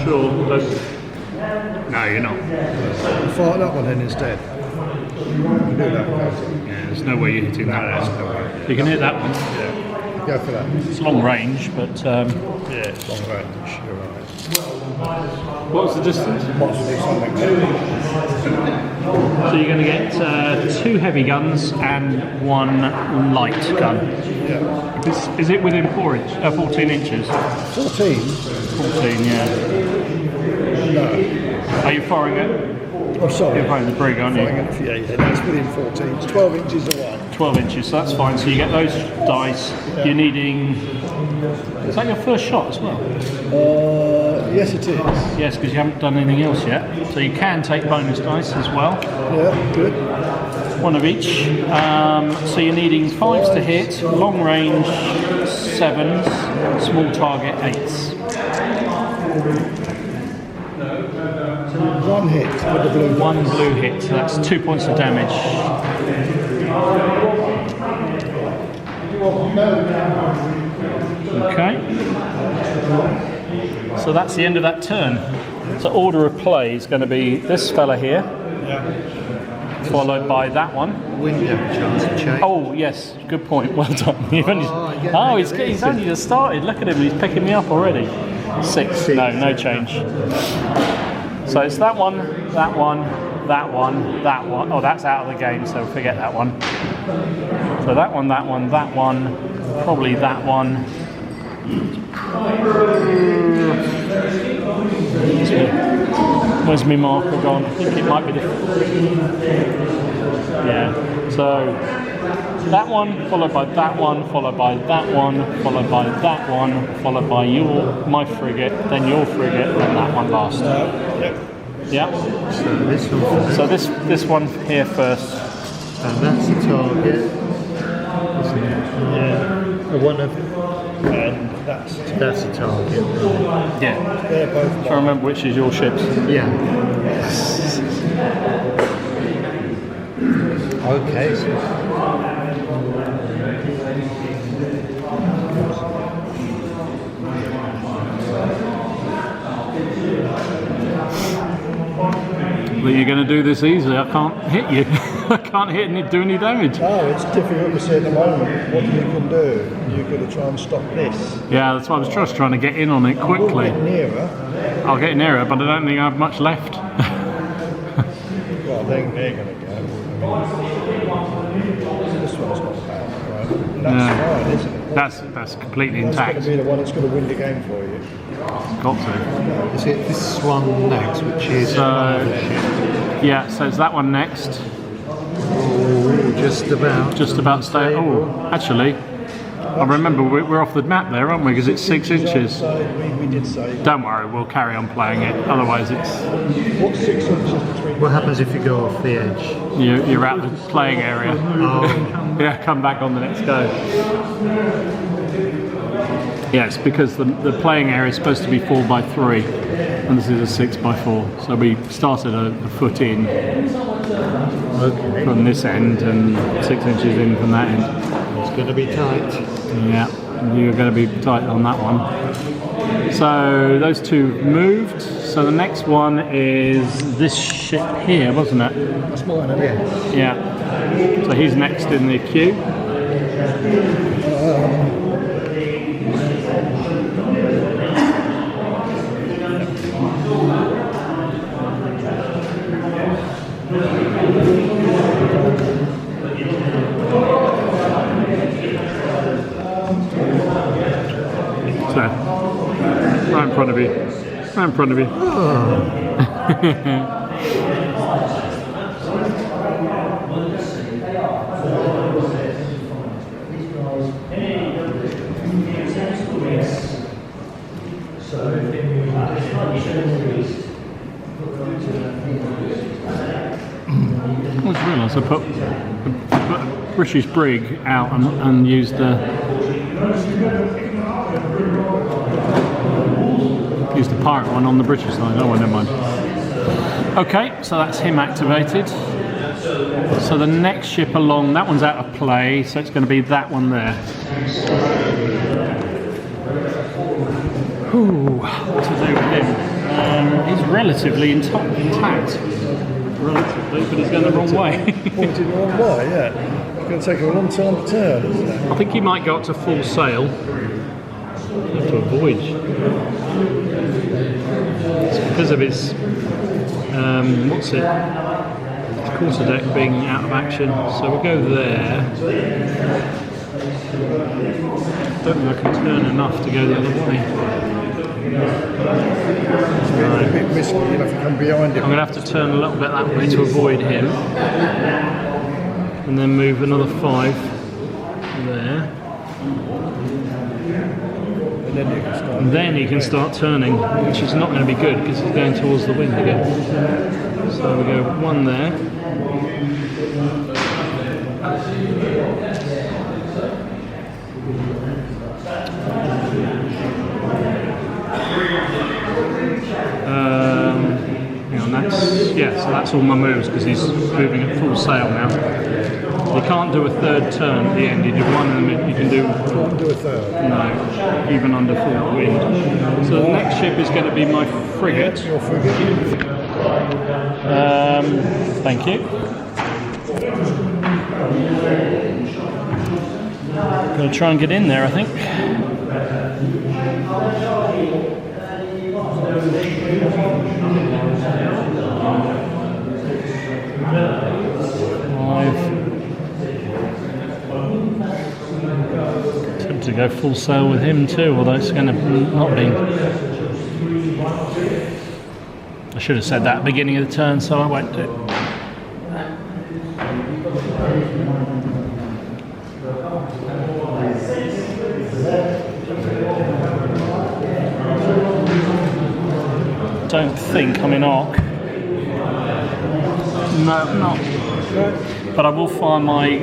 S1: Sure, but no, you're not.
S2: Fire that one in instead. can do that.
S1: Yeah, there's no way you're hitting that one. You can hit that one.
S2: Yeah, go for that.
S1: It's long range, but
S2: Yeah, it's long range. You're right.
S1: what was the distance?
S2: Possibly something.
S1: So you're going to get 2 heavy guns and 1 light gun.
S2: Yeah.
S1: Is it within 14 inches?
S2: 14?
S1: 14, yeah.
S2: No.
S1: Are you firing it?
S2: Oh, sorry.
S1: You're firing the brig, aren't you?
S2: Yeah, that's within 14. It's 12 inches away.
S1: 12 inches, so that's fine. So you get those dice.
S2: Yeah.
S1: You're needing... Is that your first shot as well?
S2: Yes, it is.
S1: Yes, because you haven't done anything else yet. So you can take bonus dice as well.
S2: Yeah, good.
S1: 1 of each. So you're needing 5s to hit, long range 7s, small target 8s.
S2: 1 hit with the blue.
S1: 1 blue hit, so that's 2 points of damage. Okay. So that's the end of that turn. So order of play is going to be this fella here, followed by that one.
S4: Wind chance of change.
S1: Oh yes, good point. Well done. He's only just started. Look at him. He's picking me up already. 6. No change. So it's that one, that one, that one, that one. Oh, that's out of the game, so forget that one. So that one, that one, that one, probably that one. Where's my marker gone? I think it might be the... Yeah. So that one, followed by that one, followed by that one, followed by that one, followed by my frigate, then your frigate, and that one last. Yeah.
S4: So this one.
S1: So this one here first.
S4: And that's the target, isn't it? Yeah. One of.
S2: And that's
S4: That's the target. Right.
S1: Yeah.
S2: they're both.
S1: So remember which is your ships.
S4: Yeah. Okay. So
S1: But you're going to do this easily. I can't hit you. I can't hit and do any damage.
S2: Oh, it's difficult to see at the moment what you can do. You've got to try and stop this.
S1: Yeah, that's why I was just trying to get in on it
S2: We'll
S1: quickly.
S2: get nearer.
S1: I'll get nearer, but I don't think I have much left.
S2: Well, they're going to go. This one's not bad, right? And that's fine, isn't it?
S1: That's completely
S2: That's going
S1: intact.
S2: to be the one that's going to win the game for you.
S1: Got to.
S4: is it this one next, which is
S1: Yeah, so it's that one next.
S4: just about.
S1: Just about stay. Oh, actually, I remember we're off the map there, aren't we? Because it's 6 inches.
S2: We did say.
S1: Don't worry, we'll carry on playing it. Otherwise, it's
S2: What's 6 inches between?
S4: What happens if you go off the edge?
S1: you're out the playing area.
S4: Oh,
S1: Yeah, come back on the next go. Yes, because the playing area is supposed to be 4x3, and this is a 6x4. So we started a foot in
S4: okay.
S1: from this end and 6 inches in from that end.
S4: It's going to be tight.
S1: Yeah, you're going to be tight on that one. So those two moved. So the next one is this ship here, wasn't it?
S2: That's mine, isn't it?
S1: Yeah. So he's next in the queue. So, right in front of you. Right in front of you. I just realised I put a British brig out and used the pirate one on the British side. Oh, well, never mind. Okay, so that's him activated. So the next ship along, that one's out of play, so it's going to be that one there. Ooh, what to do with him? He's relatively intact. relatively, but he's going the wrong way.
S2: Pointed the wrong way, yeah. It's going to take him a long time to turn, isn't it?
S1: I think he might go up to full sail. Have to avoid. It's because of his what's it? His quarter deck being out of action. So we'll go there. Don't think I can turn enough to go the other way.
S2: It's a bit risky, you'll have to come behind him.
S1: I'm going to have to turn a little bit that way to avoid him. And then move another 5 there. And then he can start turning, which is not going to be good because he's going towards the wind again. So we go 1 there. Hang on, so that's all my moves because he's moving at full sail now. You can't do a third turn at the end. You do 1 in the middle. You can do.
S2: Can't do a third.
S1: No, even under full wind. So the next ship is going to be my frigate.
S2: Your frigate.
S1: Thank you. Going to try and get in there, I think. To go full sail with him too, although it's going to not be. I should have said that at the beginning of the turn, so I won't do it. Don't think I'm in arc. No, I'm not. But I will fire my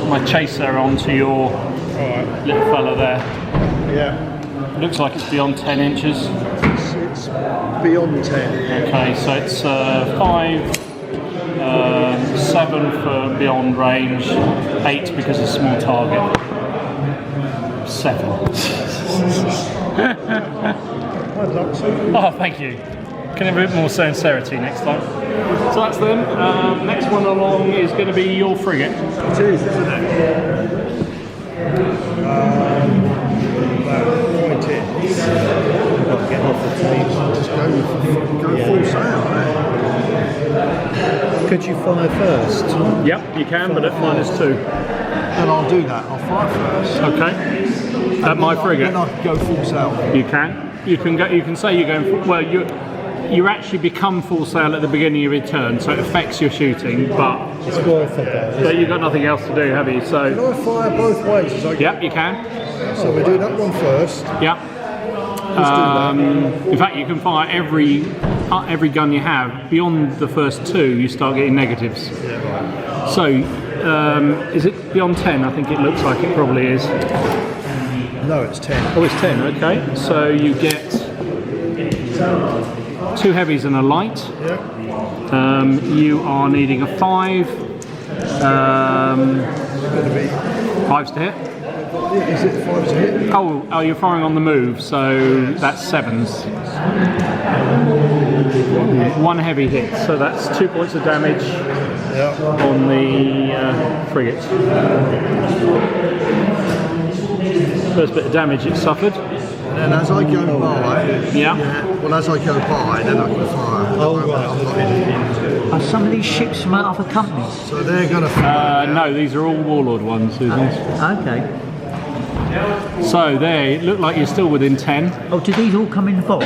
S1: my chaser onto your little fella there.
S2: Yeah.
S1: Looks like it's beyond 10 inches.
S2: It's beyond 10.
S1: Okay, so it's 5, 7 for beyond range, 8 because of small target. 7.
S2: I'd love to.
S1: Oh, thank you. Can have a bit more sincerity next time. So that's them. Next one along is going to be your frigate.
S2: It is, isn't it? Point is, get off the table. Just go full sail, right?
S4: Could you fire first?
S1: Yep, you can, but at -2.
S2: Then I'll do that. I'll fire first.
S1: Okay. At my frigate.
S2: Then I can go full sail.
S1: You can. You can go. You can say you're going. Well, you actually become full sail at the beginning of your turn, so it affects your shooting, but
S4: It's worth it though.
S1: you've got nothing else to do, have you?
S2: Can
S1: So,
S2: I fire both ways? As I go?
S1: yep, you can.
S2: So we do that one first.
S1: Yep. In fact, you can fire every gun you have. Beyond the first 2, you start getting negatives. So, is it beyond 10? I think it looks like it probably is.
S2: No, it's 10.
S1: Oh, it's 10. Okay. So you get 2 heavies and a light.
S2: Yeah.
S1: You are needing a 5.
S2: Going to be.
S1: 5s to hit.
S2: Is it 5 to hit?
S1: Oh, you're firing on the move, so that's 7s. 1 heavy hit, so that's 2 points of damage on the frigate. First bit of damage it suffered.
S2: And as I go by,
S1: Yeah.
S2: well, as I go by, then I can fire.
S4: Oh, right.
S2: I'm not in.
S5: Are some of these ships from other companies?
S2: So they're going to fire.
S1: No, these are all Warlord ones, Susan.
S5: Okay.
S1: So there, it looked like you're still within 10.
S5: Oh, do these all come in the box?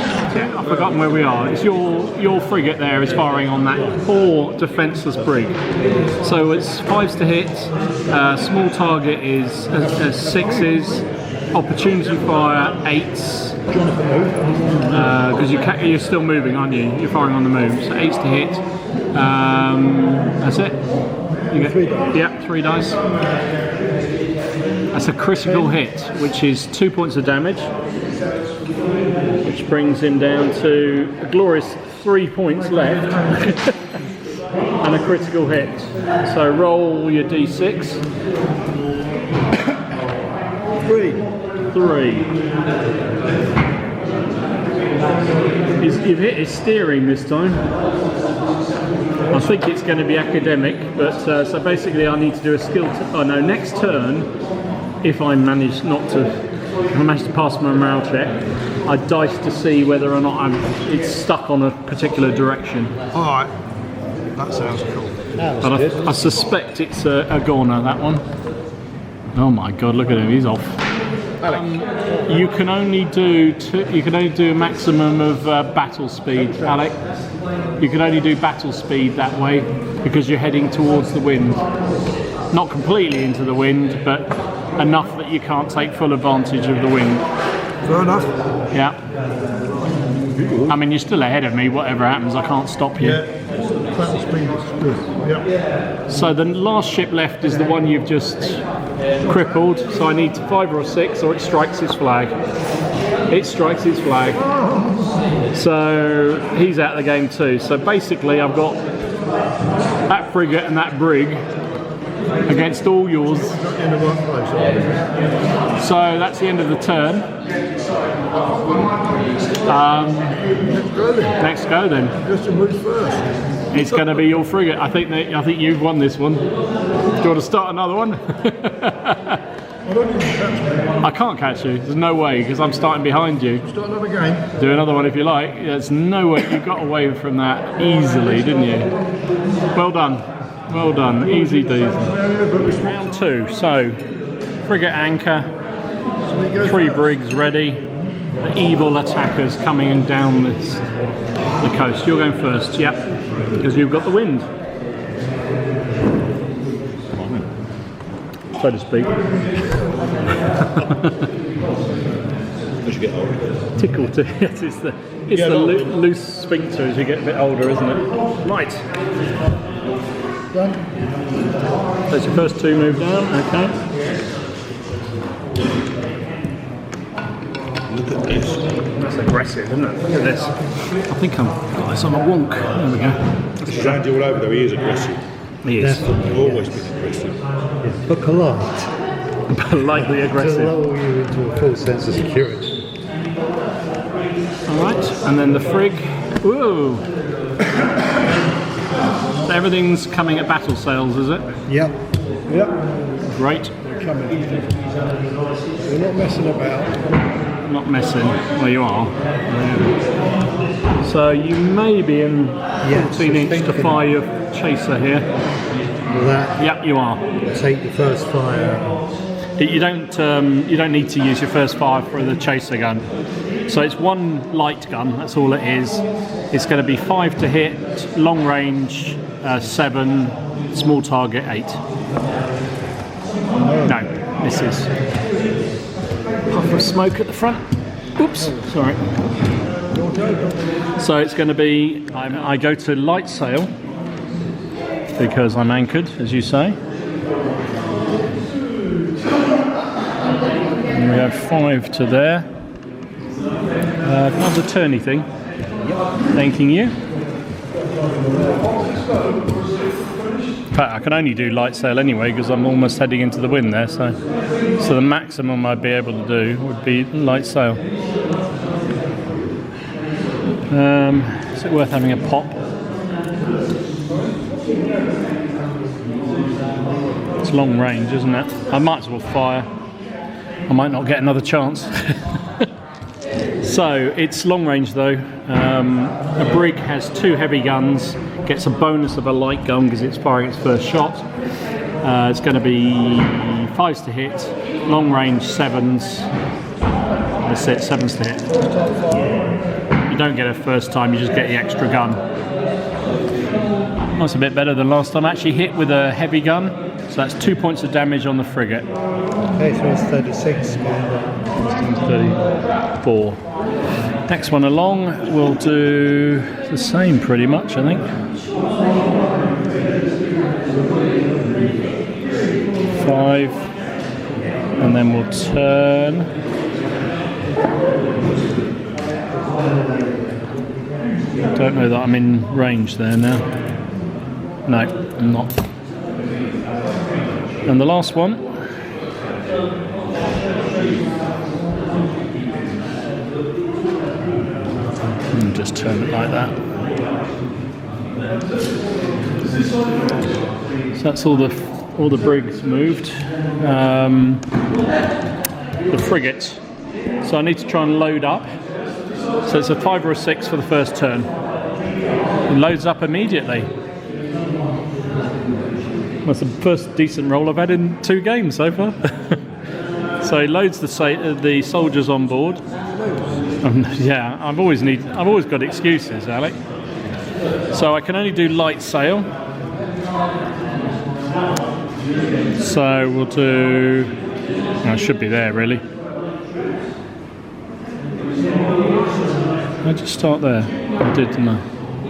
S1: I've forgotten where we are. It's your frigate there is firing on that 4 defenceless brig. So it's 5s to hit. Small target is 6s. Opportunity fire 8s. Because you're still moving, aren't you? You're firing on the move. So 8s to hit. That's it. You get
S2: 3 dice.
S1: Yeah, 3 dice. That's a critical hit, which is 2 points of damage, which brings him down to a glorious 3 points left, and a critical hit. So roll your d6.
S2: 3.
S1: 3. You've hit his steering this time. I think it's going to be academic, but so basically I need to do a skill. Next turn, if I manage to pass my morale check, I dice to see whether or not it's stuck on a particular direction.
S2: All right, that sounds cool.
S1: But I suspect it's a goner, that one. Oh my God! Look at him, he's off. You can only do a maximum of battle speed, Alec. You can only do battle speed that way because you're heading towards the wind. Not completely into the wind, but enough that you can't take full advantage of the wind.
S2: Fair enough.
S1: Yeah. I mean, you're still ahead of me, whatever happens, I can't stop you.
S2: Yeah, battle speed is good. Yeah.
S1: So the last ship left is the one you've just crippled, so I need 5 or 6 or it strikes his flag. It strikes his flag. So he's out of the game too. So basically I've got that frigate and that brig against all yours.
S2: In the right place.
S1: So that's the end of the turn. Next go then.
S2: Just to move first.
S1: It's going to be your frigate. I think you've won this one. Do you want to start another one?
S2: I don't even catch me.
S1: I can't catch you. There's no way because I'm starting behind you.
S2: Start another game.
S1: Do another one if you like. There's no way. You got away from that easily, didn't you? Well done. Well done. Easy peasy. Round 2. So, frigate anchor. 3 brigs ready. The evil attackers coming down the coast. You're going first, yep, because you've got the wind, so to speak.
S3: As you get older.
S1: Tickle, yes, it's the loose sphincter as you get a bit older, isn't it? Right.
S2: Done.
S1: That's your first 2 move down, okay.
S3: Look at this.
S1: That's aggressive, isn't it? Look at this. I think I've got this on a wonk. There we go.
S3: He's Andy all over though, he is aggressive.
S1: He is.
S3: He's always been aggressive.
S4: But polite.
S1: Politely
S4: To
S1: aggressive.
S4: lull you into a full sense of security.
S1: Alright, and then the frig. Whoa! So everything's coming at battle sails, is it?
S4: Yep.
S2: Yep.
S1: Great.
S2: Coming. We're not messing about.
S1: Not messing. Well, you are. So you may be in 14-inch to fire your chaser here.
S4: Will that
S1: Yep, you are.
S4: take the first fire?
S1: You don't need to use your first fire for the chaser gun. So it's 1 light gun. That's all it is. It's going to be 5 to hit, long range 7, small target 8. No, misses. Puff of smoke at the front. Oops, sorry. So it's going to be, I go to light sail because I'm anchored, as you say. And we have 5 to there. Another turny thing. Thanking you. In fact, I can only do light sail anyway because I'm almost heading into the wind there. So the maximum I'd be able to do would be light sail. Is it worth having a pop? It's long range, isn't it? I might as well fire. I might not get another chance. So it's long range though. A brig has 2 heavy guns, gets a bonus of a light gun because it's firing its first shot. It's going to be 5s to hit, long range 7s. That's it, 7s to hit. You don't get a first time, you just get the extra gun. That's a bit better than last time. I actually hit with a heavy gun, so that's 2 points of damage on the frigate.
S4: Okay, so it's 36.
S1: 34. Next one along, we'll do the same pretty much, I think. 5, and then we'll turn. Don't know that I'm in range there now. No, I'm not. And the last one. And just turn it like that. So that's all the brigs moved. The frigate. So I need to try and load up. So it's a 5 or a 6 for the first turn. It loads up immediately. That's the first decent roll I've had in 2 games so far. So he loads the soldiers on board. Yeah, I've always got excuses, Alec. So I can only do light sail. So we'll do. I should be there really. I just start there. I did, didn't I?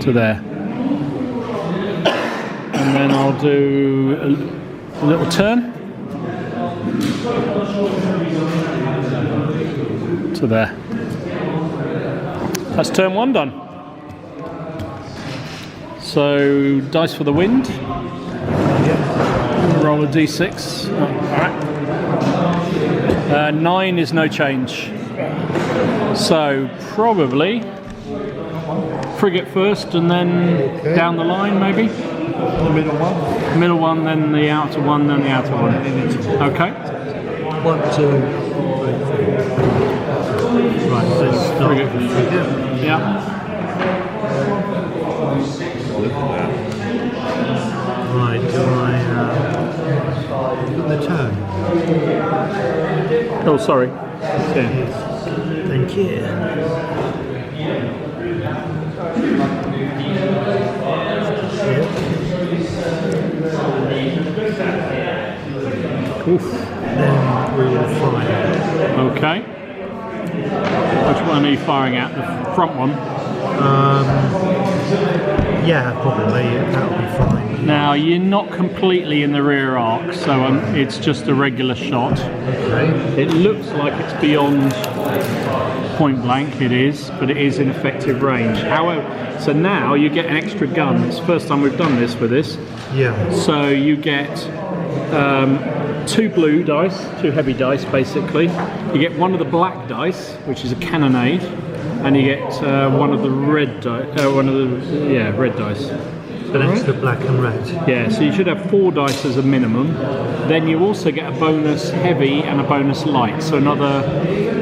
S1: To there. And then I'll do a little turn to there. That's turn 1 done. So dice for the wind. Roll a d6. Alright. 9 is no change. So probably frigate first and then down the line maybe.
S2: The middle one.
S1: Middle one, then the outer one, then the outer one. Okay.
S4: 1, 2, 3, 4. Right, so start with the frigate.
S1: Yeah.
S4: Right, do I the turn?
S1: Oh, sorry. Yeah.
S4: Thank you.
S1: Oof.
S4: Then we will fire.
S1: Okay. Which one are you firing at? The front one?
S4: Yeah, probably. That'll be fine.
S1: Now, you're not completely in the rear arc, so it's just a regular shot.
S4: Okay.
S1: It looks like it's beyond point blank, it is, but it is in effective range. However, so now you get an extra gun. It's the first time we've done this with this.
S4: Yeah.
S1: So you get 2 blue dice, 2 heavy dice basically. You get 1 of the black dice, which is a cannonade, and you get 1 of the red dice. Red dice.
S4: An extra black and red.
S1: Yeah, so you should have 4 dice as a minimum. Then you also get a bonus heavy and a bonus light, so another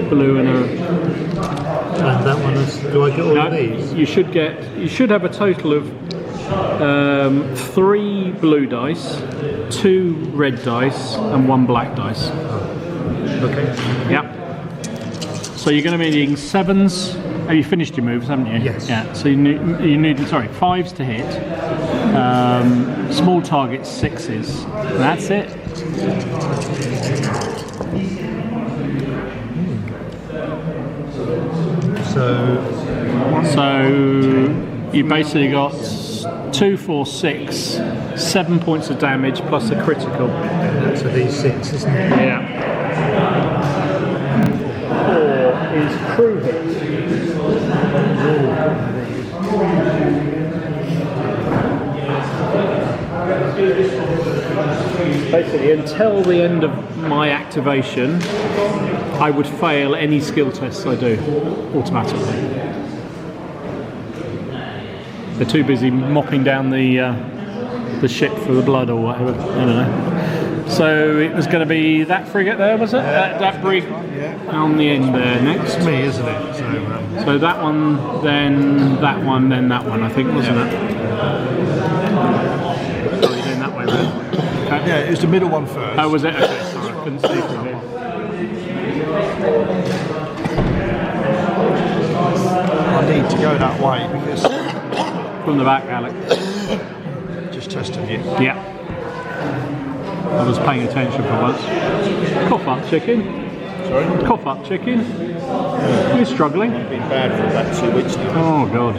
S1: blue and a.
S4: And that one is. Do I get all of these?
S1: You should have a total of 3 blue dice, 2 red dice, and 1 black dice.
S4: Okay.
S1: Yep. So you're going to be needing 7s. Oh, you finished your moves, haven't you?
S4: Yes.
S1: Yeah. So you need 5s to hit. Small targets 6s. That's it. So you basically got 2, 4, 6, 7 points of damage plus a critical.
S4: That's a D6, isn't it?
S1: Yeah. 4 is crew hit. Basically, until the end of my activation, I would fail any skill tests I do automatically. They're too busy mopping down the ship for the blood or whatever. I don't know. So it was going to be that frigate there, was it? That brig on the end there next.
S2: It's me, isn't it?
S1: So that one, then that one, then that one, I think, wasn't it? Oh, you're doing that way, right? Okay.
S2: Yeah, it was the middle one first.
S1: Oh, was it? Okay, sorry, I couldn't see from here.
S2: I need to go that way because
S1: From the back, Alec.
S2: just testing you.
S1: Yeah. I was paying attention for once. Cough up, chicken.
S3: Sorry?
S1: Cough up, chicken. You're struggling.
S3: Been bad for about 2 weeks now.
S1: Oh, God.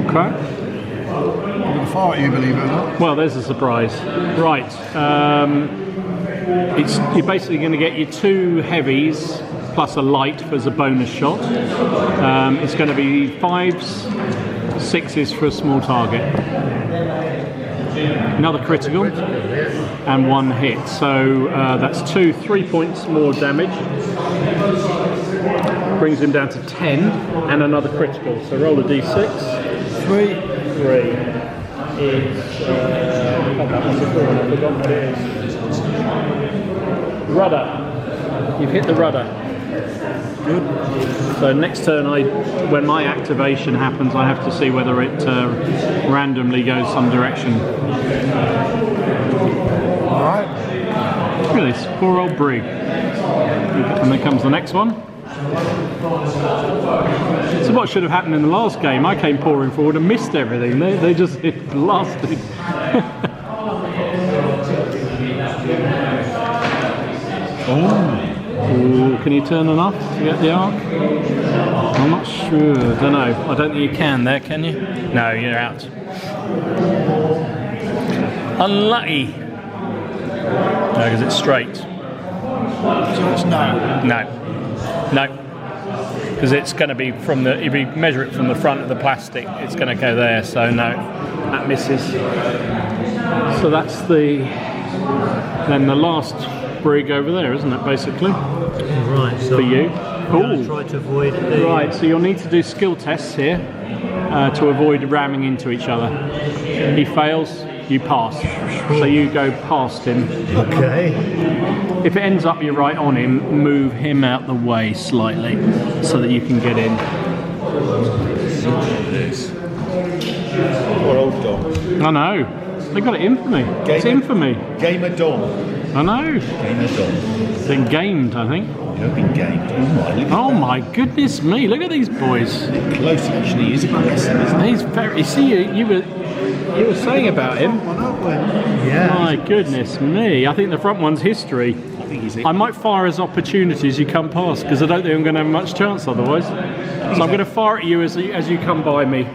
S1: Okay.
S2: I'm going to fire at you, believe it or not.
S1: Well, there's a surprise. Right. You're basically going to get your 2 heavies plus a light as a bonus shot. It's going to be 5s, 6s for a small target. Another critical and 1 hit. So that's 3 points more damage. Brings him down to 10 and another critical. So roll a d6.
S2: 3.
S1: 3 is what's it called? I've forgotten what it is. Rudder. You've hit the rudder.
S2: Good.
S1: So next turn, when my activation happens, I have to see whether it randomly goes some direction.
S2: Alright.
S1: Look at this, poor old brig. And then comes the next one. So what should have happened in the last game? I came pouring forward and missed everything. They just hit blasted. Ooh, can you turn it off to get the arc? I'm not sure. Don't know. I don't think you can there, can you? No, you're out. Unlucky. No, because it's straight.
S2: So it's no.
S1: No. No. Because it's going to be from the, if you measure it from the front of the plastic, it's going to go there, so no. That misses. So that's then the last brig over there, isn't it, basically?
S5: Right, so
S1: For you.
S5: I'll try to avoid the...
S1: Right, so you'll need to do skill tests here to avoid ramming into each other. He fails, you pass. So you go past him.
S5: Okay.
S1: If it ends up you're right on him, move him out the way slightly so that you can get in.
S3: Poor old dog.
S1: I know. They got it in for me. It's in for me.
S3: Game of dawn.
S1: I know.
S3: Game of dawn.
S1: Been gamed, I think.
S3: You've been gamed. Oh my, look at
S1: Oh my goodness me! Look at these boys.
S3: that. Close actually is aggressive, isn't it?
S1: He's very. See, you were saying about him.
S5: Yeah.
S1: My goodness me! I think the front one's history.
S3: I think he's it.
S1: I might fire as opportunities you come past because I don't think I'm going to have much chance otherwise. So I'm going to fire at you as you come by me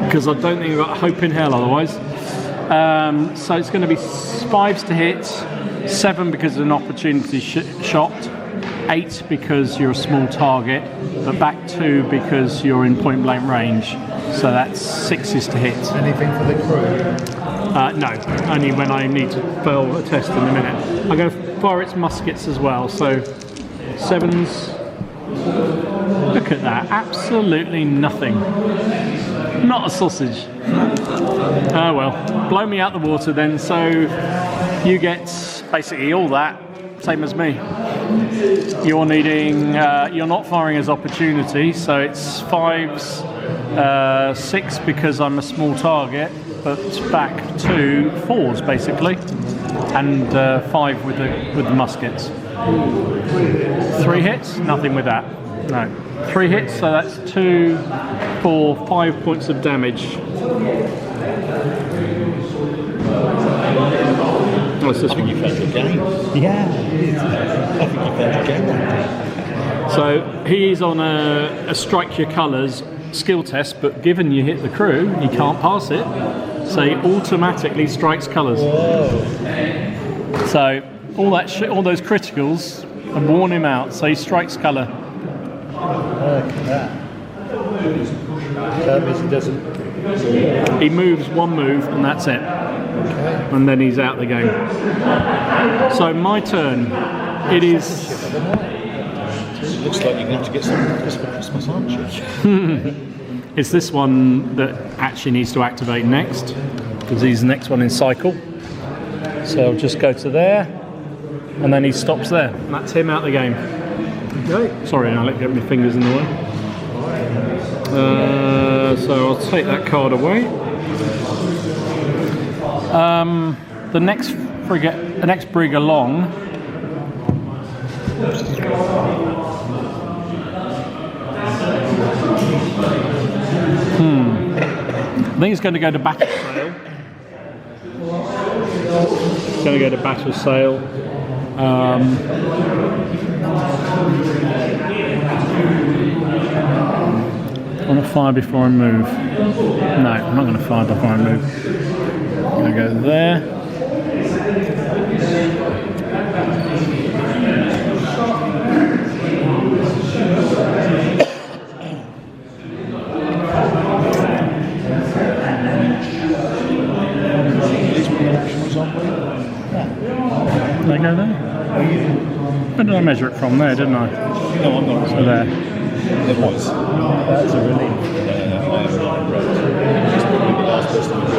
S1: because I don't think I've got hope in hell otherwise. So it's going to be 5s to hit, 7 because of an opportunity shot, 8 because you're a small target, but back 2 because you're in point blank range. So that's 6s to hit.
S2: Anything for the crew?
S1: No, only when I need to fail a test in a minute. I'm going to fire its muskets as well, so 7s. Look at that, absolutely nothing. Not a sausage. Oh well, blow me out the water then, so you get basically all that, same as me. You're needing, you're not firing as opportunity, so it's 5s, 6 because I'm a small target, but back to 4s basically, and 5 with the muskets. 3 hits, nothing with that. No. 3 hits, so that's 2, 4, 5 points of damage. What's this
S3: I think
S1: one?
S3: you found your game.
S5: Yeah.
S3: I think you found your game.
S1: So he's on a strike your colours skill test, but given you hit the crew, he can't pass it, so he automatically strikes colours. So all that all those criticals have worn him out, so he strikes colour.
S2: Look at that. That means he doesn't.
S1: He moves one move and that's it.
S2: Okay.
S1: And then he's out the game. So my turn. It is.
S3: It looks like you're going to have to get some of this for Christmas, aren't you?
S1: It's this one that actually needs to activate next because he's the next one in cycle. So I'll just go to there, and then he stops there. And that's him out the game.
S2: Okay.
S1: Sorry, Alec, get my fingers in the way. So I'll take that card away. The next frigate, the next brig along. I think it's going to go to battle sail. It's going to go to battle sail. I want to fire before I move. No, I'm not going to fire before I move. I'm going to go there. Did I go there? Where did I measure it from? There, didn't I?
S3: No, I'm not.
S1: So there.
S3: There was.
S2: That's a relief.
S3: first thing you do.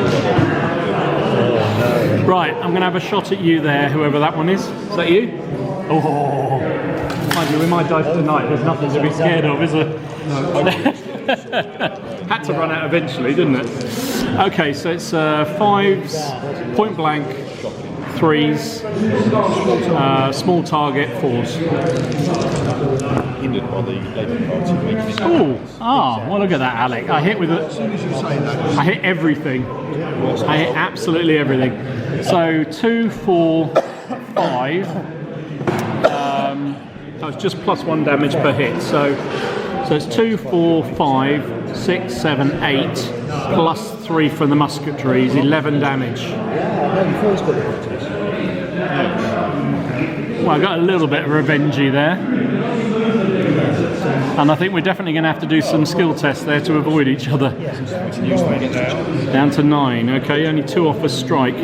S1: Right, I'm going to have a shot at you there, whoever that one is. Is that you? Oh, mind you, with my dice tonight, there's nothing to be scared of, is there? Had to run out eventually, didn't it? Okay, so it's 5s, point blank, 3s, small target, 4s.
S3: Hindered by the Labour Party making it.
S1: Well look at that, Alec. I hit with it. I hit everything. I hit absolutely everything. So 2, 4, 5. That was just +1 damage per hit. So it's 2, 4, 5, 6, 7, 8, +3 from the musketries, 11 damage. Well, I got a little bit of revengey there. And I think we're definitely going to have to do some skill tests there to avoid each other. Down to 9. Okay, only 2 off a strike.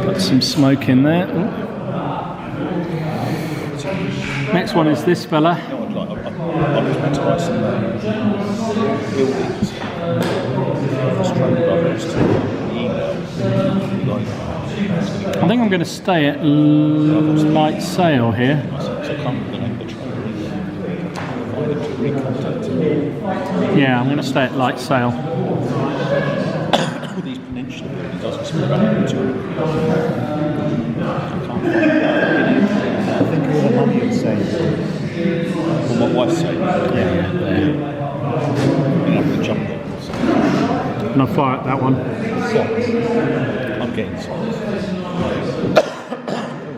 S1: Put some smoke in there. Ooh. Next one is this fella.
S3: I'd advertise some buildings. Stroke brothers to
S1: I think I'm going to stay at light sail here. Yeah, I'm going to stay at light sail.
S3: These peninsula buildings doesn't seem to
S4: I think all the money is saved.
S3: Well, my wife's saying, I'm going to jump there.
S1: And I'll fire at that one.
S3: I'm getting socks.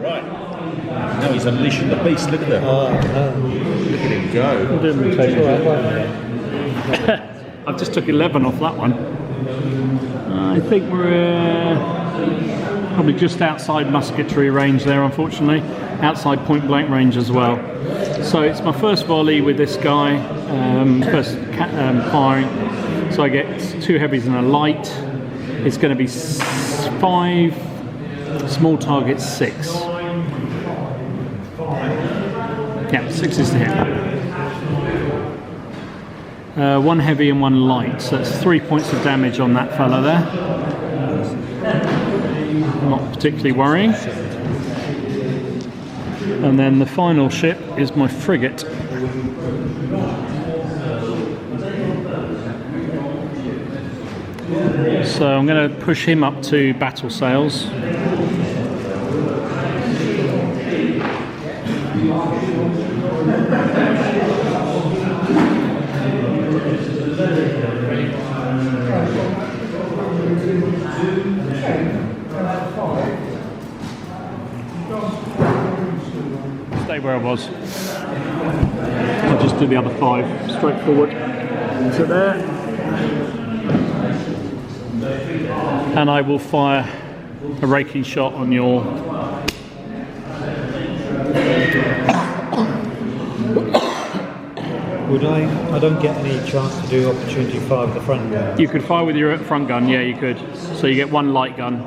S3: Right. Now he's unleashing the beast. Look at that. Look at him go.
S1: I've just took 11 off that one. I think we're probably just outside musketry range there, unfortunately. Outside point blank range as well. So it's my first volley with this guy, first firing. So I get 2 heavies and a light. It's going to be 5, small target 6. Yeah, 6 is to hit. 1 heavy and 1 light, so that's 3 points of damage on that fella there. Not particularly worrying. And then the final ship is my frigate. So I'm going to push him up to battle sails. Stay where I was. I'll just do the other 5 straight forward. So there. And I will fire a raking shot on your
S4: Would I don't get any chance to do opportunity fire with the front gun.
S1: You could fire with your front gun, yeah, you could. So you get 1 light gun,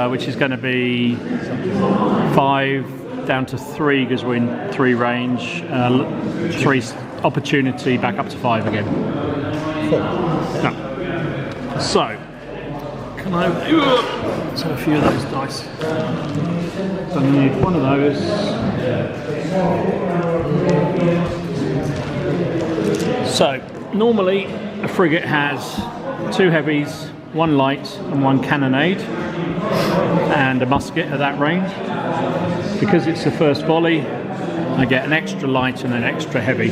S1: which is going to be 5 down to 3 because we're in 3 range, 3 opportunity back up to 5 again. No. So, can I? Let's have a few of those dice. So I need 1 of those. So, normally a frigate has 2 heavies, 1 light and 1 cannonade and a musket at that range. Because it's the first volley, I get an extra light and an extra heavy.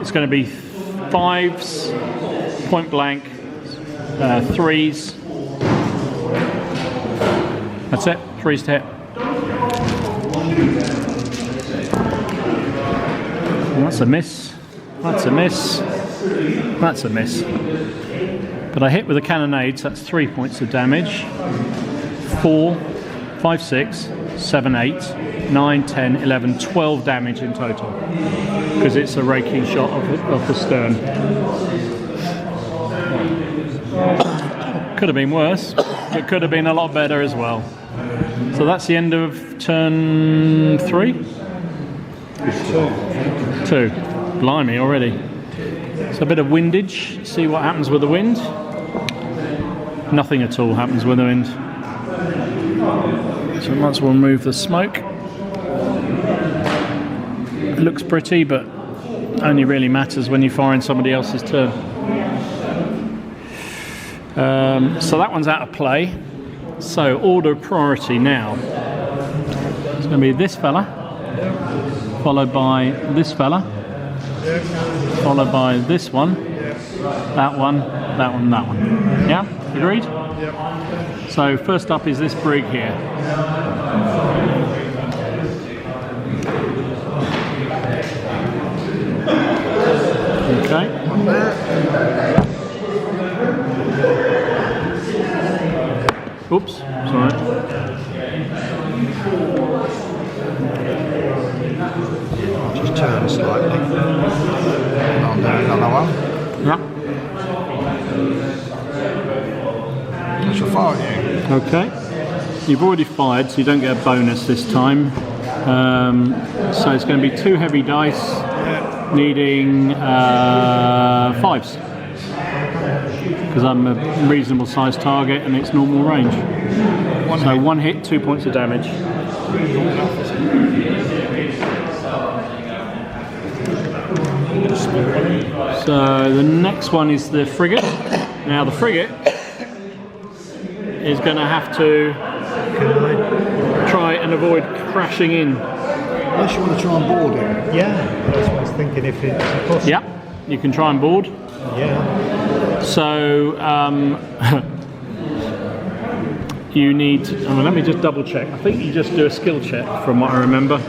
S1: It's going to be 5s, point blank, 3s. That's it, 3s to hit. That's a miss. That's a miss. That's a miss. But I hit with a cannonade, so that's 3 points of damage. 4, 5, 6, 7, 8, 9, 10, 11, 12 damage in total. Because it's a raking shot of the stern. Could have been worse. It could have been a lot better as well. So that's the end of turn 3? 2. Blimey, already. So a bit of windage, see what happens with the wind. Nothing at all happens with the wind. So we might as well remove the smoke. It looks pretty, but only really matters when you fire in somebody else's turn. So that one's out of play. So order of priority now. It's going to be this fella, followed by this fella, followed by this one, that one, that one, that one. Yeah? Agreed? So first up is this brig here. Okay. Oops, sorry.
S2: Just turn slightly. I'll do another one.
S1: Yeah.
S2: I shall fire at you.
S1: Okay. You've already fired, so you don't get a bonus this time. So it's going to be 2 heavy dice, needing 5s. Because I'm a reasonable sized target and it's normal range. One hit, 2 points of damage. So the next one is the frigate. Now the frigate is going to have to try and avoid crashing in.
S2: Unless you want to try and board it.
S4: Yeah, that's what I was thinking. If it's possible.
S1: Yeah, you can try and board.
S4: Yeah.
S1: So you need, let me just double check. I think you just do a skill check from what I remember.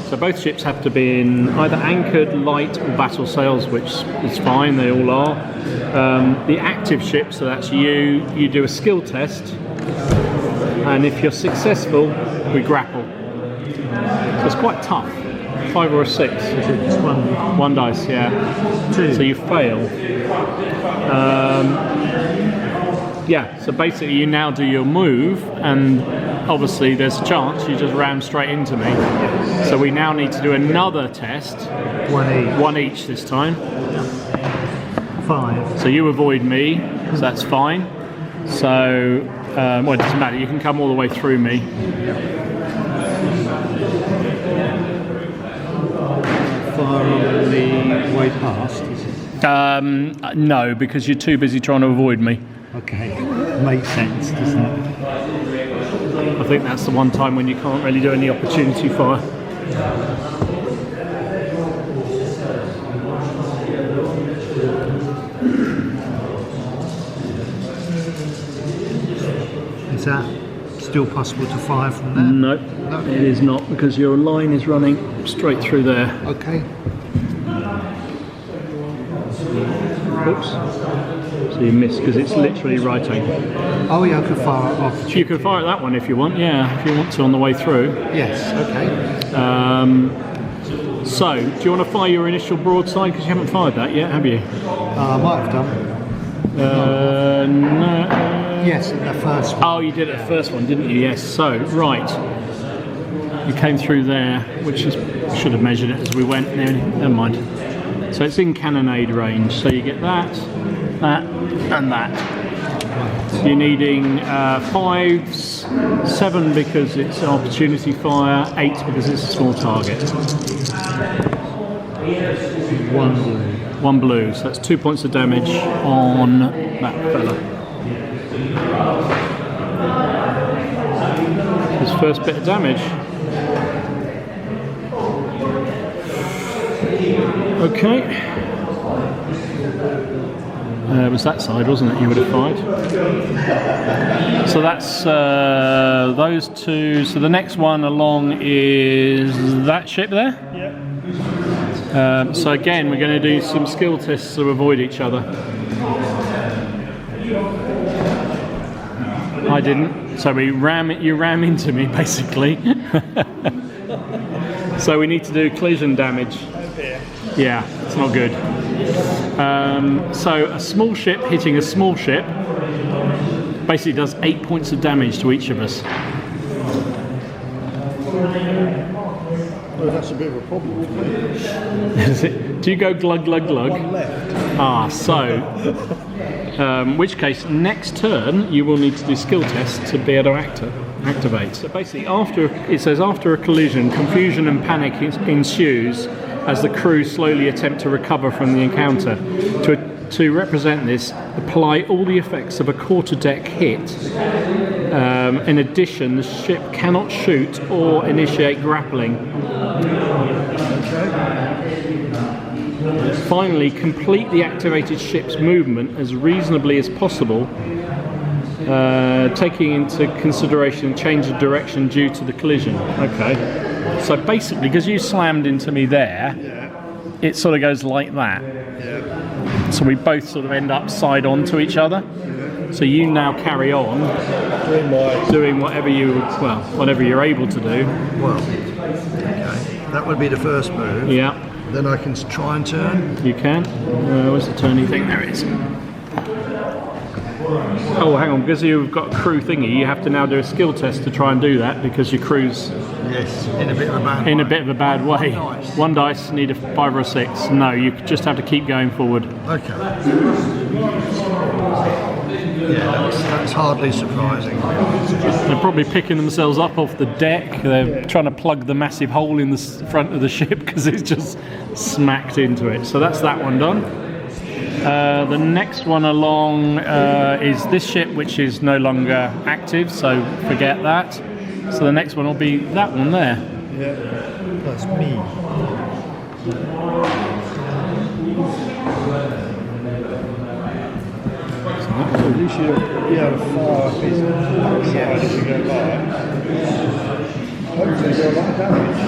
S1: So both ships have to be in either anchored, light or battle sails, which is fine, they all are. The active ship, so that's you do a skill test, and if you're successful, we grapple. So it's quite tough. 5 or a 6?
S4: It's
S1: One dice, yeah.
S4: 2.
S1: So you fail. Yeah, so basically you now do your move, and obviously there's a chance you just ram straight into me. So we now need to do another test.
S4: 1 each.
S1: 1 each this time.
S4: 5.
S1: So you avoid me, so that's fine. So, well, it doesn't matter, you can come all the way through me.
S4: Fire on the way past, is it?
S1: No, because you're too busy trying to avoid me.
S4: Okay. Makes sense, doesn't it?
S1: I think that's the one time when you can't really do any opportunity fire.
S4: Is that still possible to fire from there?
S1: No, it is not, because your line is running straight through there.
S2: Okay.
S1: Oops. So you miss because it's literally right angle.
S2: Oh yeah, I could fire it off.
S1: You can fire at that one if you want, yeah, if you want to on the way through.
S2: Yes, okay.
S1: So, do you want to fire your initial broadside? Because you haven't fired that yet, have you?
S2: I might have done.
S1: No.
S2: Yes, at the first one.
S1: Oh, you did it at the first one, didn't you? Yes. So, right. You came through there, which is, should have measured it as we went. No, never mind. So it's in cannonade range. So you get that, that, and that. So you're needing 5s, 7 because it's an opportunity fire, 8 because it's a small target.
S4: 1 blue.
S1: 1 blue, so that's 2 points of damage on that fella. His first bit of damage. Okay. It was that side, wasn't it? You would have fired. So that's those two. So the next one along is that ship there. Yeah. So again, we're going to do some skill tests to avoid each other. I didn't. So you ram into me basically. So we need to do collision damage. Yeah, it's not good. So a small ship hitting a small ship basically does 8 points of damage to each of us.
S2: Well, that's a bit of a problem.
S1: Is it? Do you go glug glug glug?
S2: One left.
S1: Ah, so. In which case, next turn you will need to do skill tests to be able to activate. So basically, after a collision, confusion and panic ensues as the crew slowly attempt to recover from the encounter. To represent this, apply all the effects of a quarter-deck hit. In addition, the ship cannot shoot or initiate grappling. Finally, complete the activated ship's movement as reasonably as possible, taking into consideration change of direction due to the collision. Okay. So basically, because you slammed into me there, it sort of goes like that. So we both sort of end up side on to each other. So you now carry on doing whatever you're able to do.
S2: Well, okay. That would be the first move.
S1: Yeah.
S2: Then I can try and turn.
S1: You can. Where's the turny thing? There it is. Oh, hang on. Because you've got a crew thingy, you have to now do a skill test to try and do that because your crew's
S2: in a bit of a bad way.
S1: in a bit of a bad way. One dice, need a 5 or a 6. No, you just have to keep going forward.
S2: Okay. Yeah, that's hardly surprising.
S1: They're probably picking themselves up off the deck. They're trying to plug the massive hole in the front of the ship because it's just smacked into it. So that's that one done. The next one along is this ship, which is no longer active, so forget that. So the next one will be that one there.
S2: Yeah, that's me. So at least you'll be able to fire his outside as you go by. Hopefully do a lot of damage.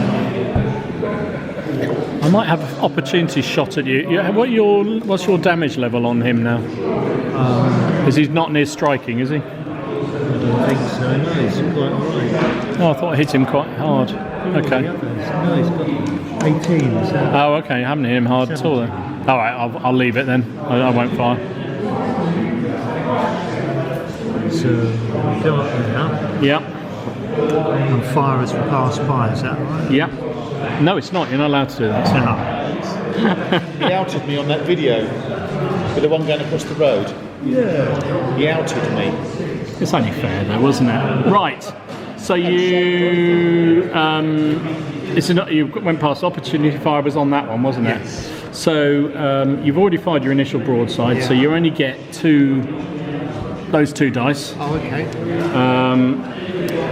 S1: I might have an opportunity shot at you. What's your damage level on him now? Because he's not near striking, is he?
S5: I don't think so. No, he's quite alright.
S1: Oh, I thought I hit him quite hard. Okay.
S5: No, he's got 18. So
S1: Oh, okay. I haven't hit him hard at all then. All right, I'll leave it then. I won't fire.
S5: So go up now.
S1: Yep.
S5: And fire as we pass by. Is that right?
S1: Yep. No, it's not. You're not allowed to do that.
S3: He outed me on that video with the one going across the road.
S2: Yeah.
S3: He outed me.
S1: It's only fair though, wasn't it? Right. So you you went past opportunity fire was on that one, wasn't it?
S2: Yes.
S1: So you've already fired your initial broadside, so you only get those 2 dice.
S2: Oh, okay.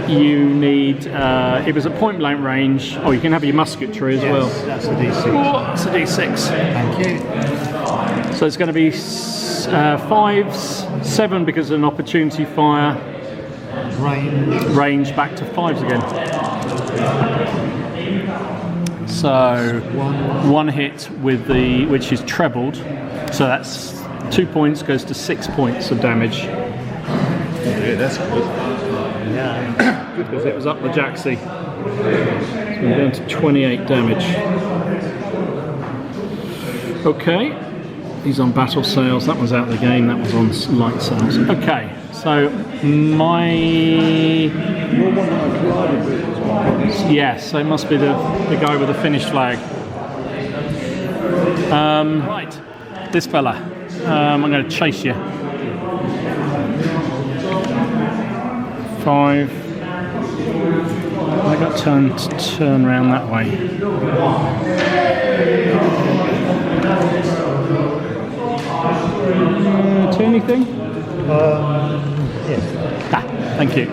S1: You need it was at point blank range. Oh, you can have your musketry as well.
S2: That's a D6.
S1: Oh, that's a D6.
S2: Thank you.
S1: So it's going to be 5s, 7 because of an opportunity fire. Range back to 5s again. So 1 hit with which is trebled. So that's 2 points goes to 6 points of damage.
S3: Yeah, that's good.
S1: Good because it was up the jacksie. So we're down to 28 damage. Okay. He's on battle sails. That one's out of the game. That was on light sails. Okay. So my yes, so it must be the guy with the finished flag. Right. This fella. I'm going to chase you. 5. I got to turn around that way. To anything?
S5: Yes.
S1: Ah, thank you.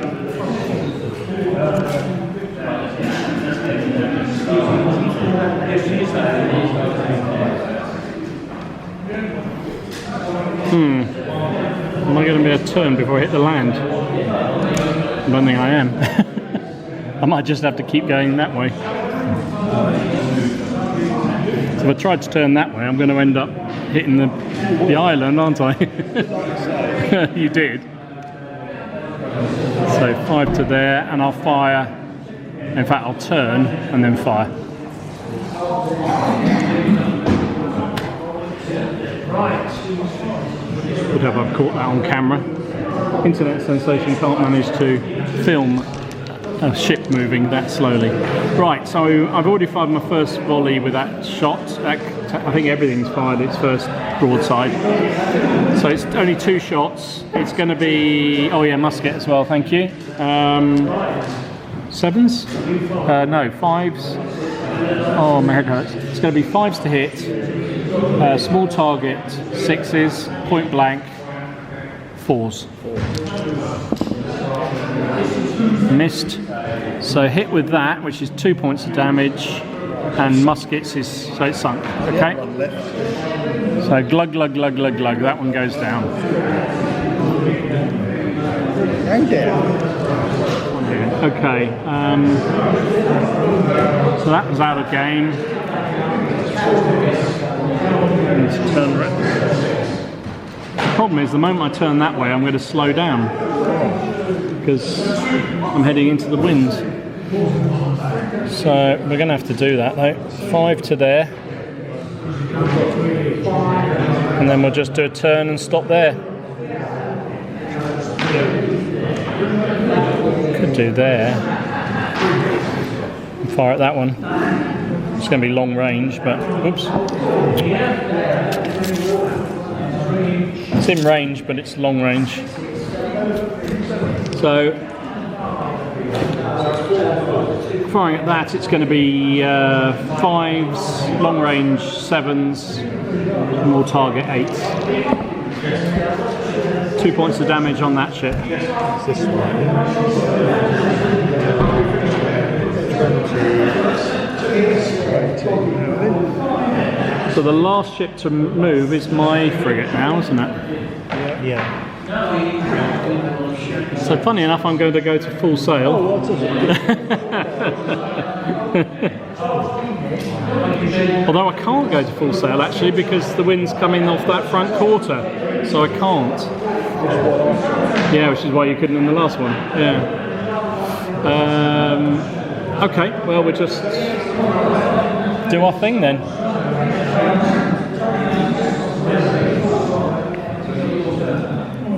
S1: Am I going to be a turn before I hit the land? I don't think I am. I might just have to keep going that way. So if I tried to turn that way, I'm going to end up hitting the island, aren't I? You did. So 5 to there, and I'll fire. In fact, I'll turn and then fire. Would have I caught that on camera. Internet sensation can't manage to film a ship moving that slowly. Right, so I've already fired my first volley with that shot, that I think everything's fired its first broadside. So it's only 2 shots. It's going to be, oh yeah, musket as well, thank you. 7s? No, 5s. Oh, my head hurts. It's going to be 5s to hit, small target, 6s, point blank, 4s. Missed. So hit with that, which is 2 points of damage, and muskets is, so it's sunk. Okay. So glug, glug, glug, glug, glug. That one goes down.
S2: Hang down.
S1: Okay. So that was out of game. Need to turn around. The problem is, the moment I turn that way, I'm going to slow down because I'm heading into the wind. So we're going to have to do that though. 5 to there, and then we'll just do a turn and stop there. Could do there. Fire at that one. It's going to be long range, but oops. It's in range, but it's long range. So firing at that, it's going to be 5s, long range 7s, more target 8s. 2 points of damage on that ship.
S4: This one.
S1: So the last ship to move is my frigate now, isn't it?
S4: Yeah.
S1: So funny enough, I'm going to go to full sail. Although I can't go to full sail actually because the wind's coming off that front quarter, so I can't. Yeah, which is why you couldn't in the last one. Yeah. Okay, well we'll just do our thing then.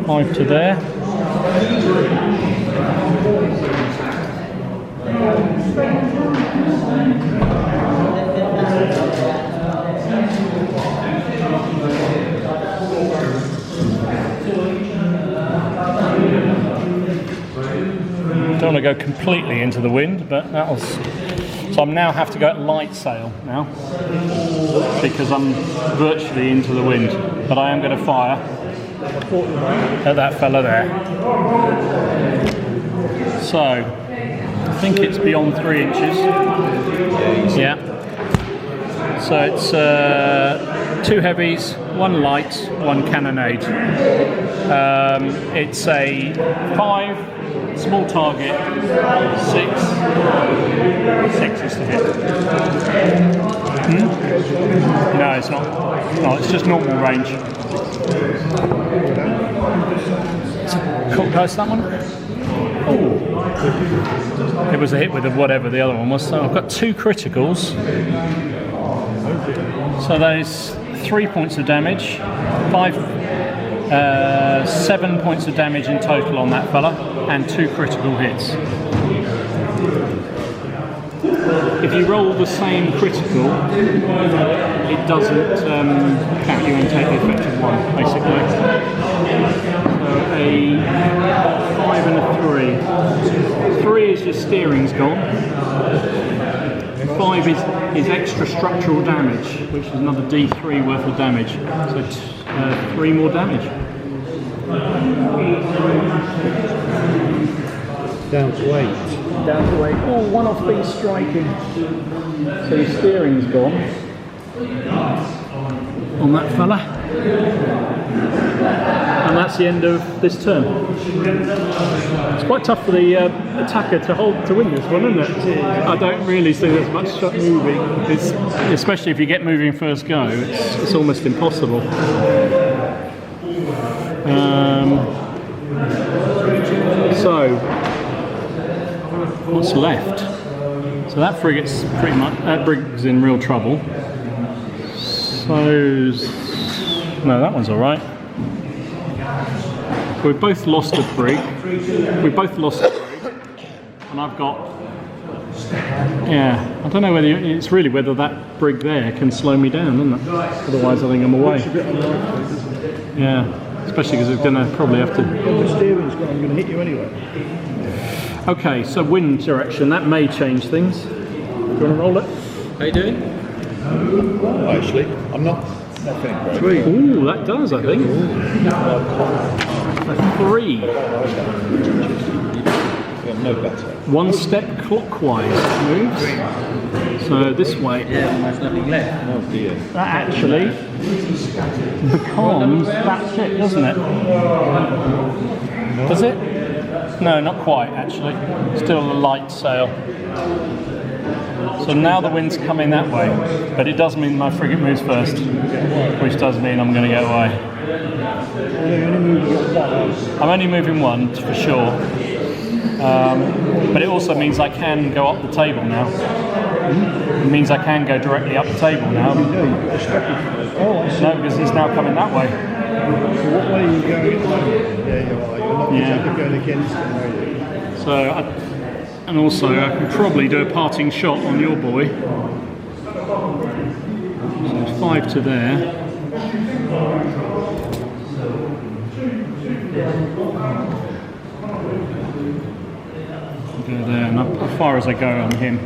S1: Five to there. Don't want to go completely into the wind, but that was. So I now have to go at light sail now because I'm virtually into the wind. But I am going to fire at that fella there. So I think it's beyond 3 inches. Yeah. So it's 2 heavies, 1 light, 1 cannonade. It's a 5, small target, 6 is to hit. No, it's not. No, it's just normal range. Cool dice that one. Oh, it was a hit with whatever the other one was. So I've got 2 criticals. So that is 3 points of damage, 7 points of damage in total on that fella, and 2 critical hits. If you roll the same critical, it doesn't count you and take the effect of 1, basically. So a 5 and a 3. 3 is your steering's gone. 5 is extra structural damage, which is another D3 worth of damage. So 3 more damage.
S4: Down to 8.
S1: Down to 8. Oh, 1 off being striking. So your steering's gone on that fella. And that's the end of this turn. It's quite tough for the attacker to win this one, isn't it? I don't really see there's much shot moving. Especially if you get moving first go, it's almost impossible. So what's left? So that frigate's pretty much, that brig's in real trouble. No, that one's all right. So we've both lost a brig. And I've got Yeah, I don't know whether it's really whether that brig there can slow me down, isn't it? Otherwise, I think I'm away. Yeah, especially because it's going to probably have to.
S2: The steering's gone, I'm going to hit you anyway.
S1: Okay, so wind direction, that may change things. Do you want to roll it?
S3: How you doing? Actually, I'm not feeling great.
S1: Ooh, that does, I think. A 3.
S3: I'm no better.
S1: One step clockwise it moves. So this way.
S5: Yeah, almost nothing left.
S3: Oh dear.
S1: That actually becomes that shit, doesn't it? Does it? No, not quite actually. Still a light sail. So now the wind's coming that way, but it does mean my frigate moves first, which does mean I'm going to get away. I'm only moving one for sure, but it also means I can go up the table now. It means I can go directly up the table now. No, because it's now coming that way.
S2: So what way are you going at the moment? Yeah, you are. You're not going against them, are you?
S1: So, and also I can probably do a parting shot on your boy. So 5 to there. Go there, and up as far as I go on him.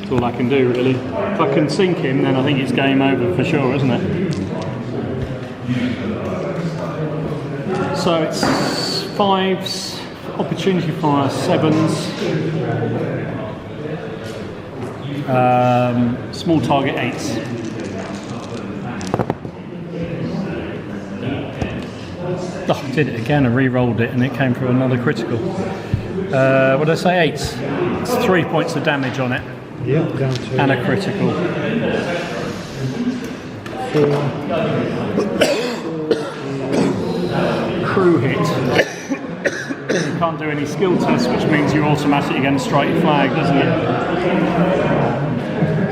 S1: That's all I can do really. If I can sink him, then I think it's game over for sure, isn't it? So it's 5s, opportunity fire 7s, small target 8s. Oh, I did it again, I re-rolled it and it came for another critical. What did I say, 8s? It's 3 points of damage on it.
S4: Yeah, down to.
S1: And a critical.
S4: 4.
S1: Crew hit. You can't do any skill tests, which means you're automatically going to strike your flag, doesn't it?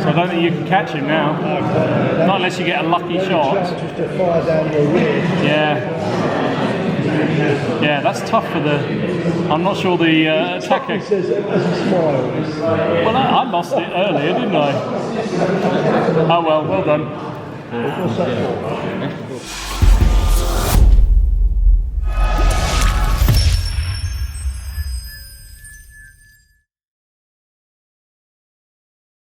S1: So I don't think you can catch him now. Not unless you get a lucky shot.
S2: Just to fire down your rear.
S1: Yeah. Yeah, that's tough for the... I'm not sure the attacker...
S2: He says it as a smile.
S1: Well, I lost it earlier, didn't I? Oh well done.
S2: What's that for?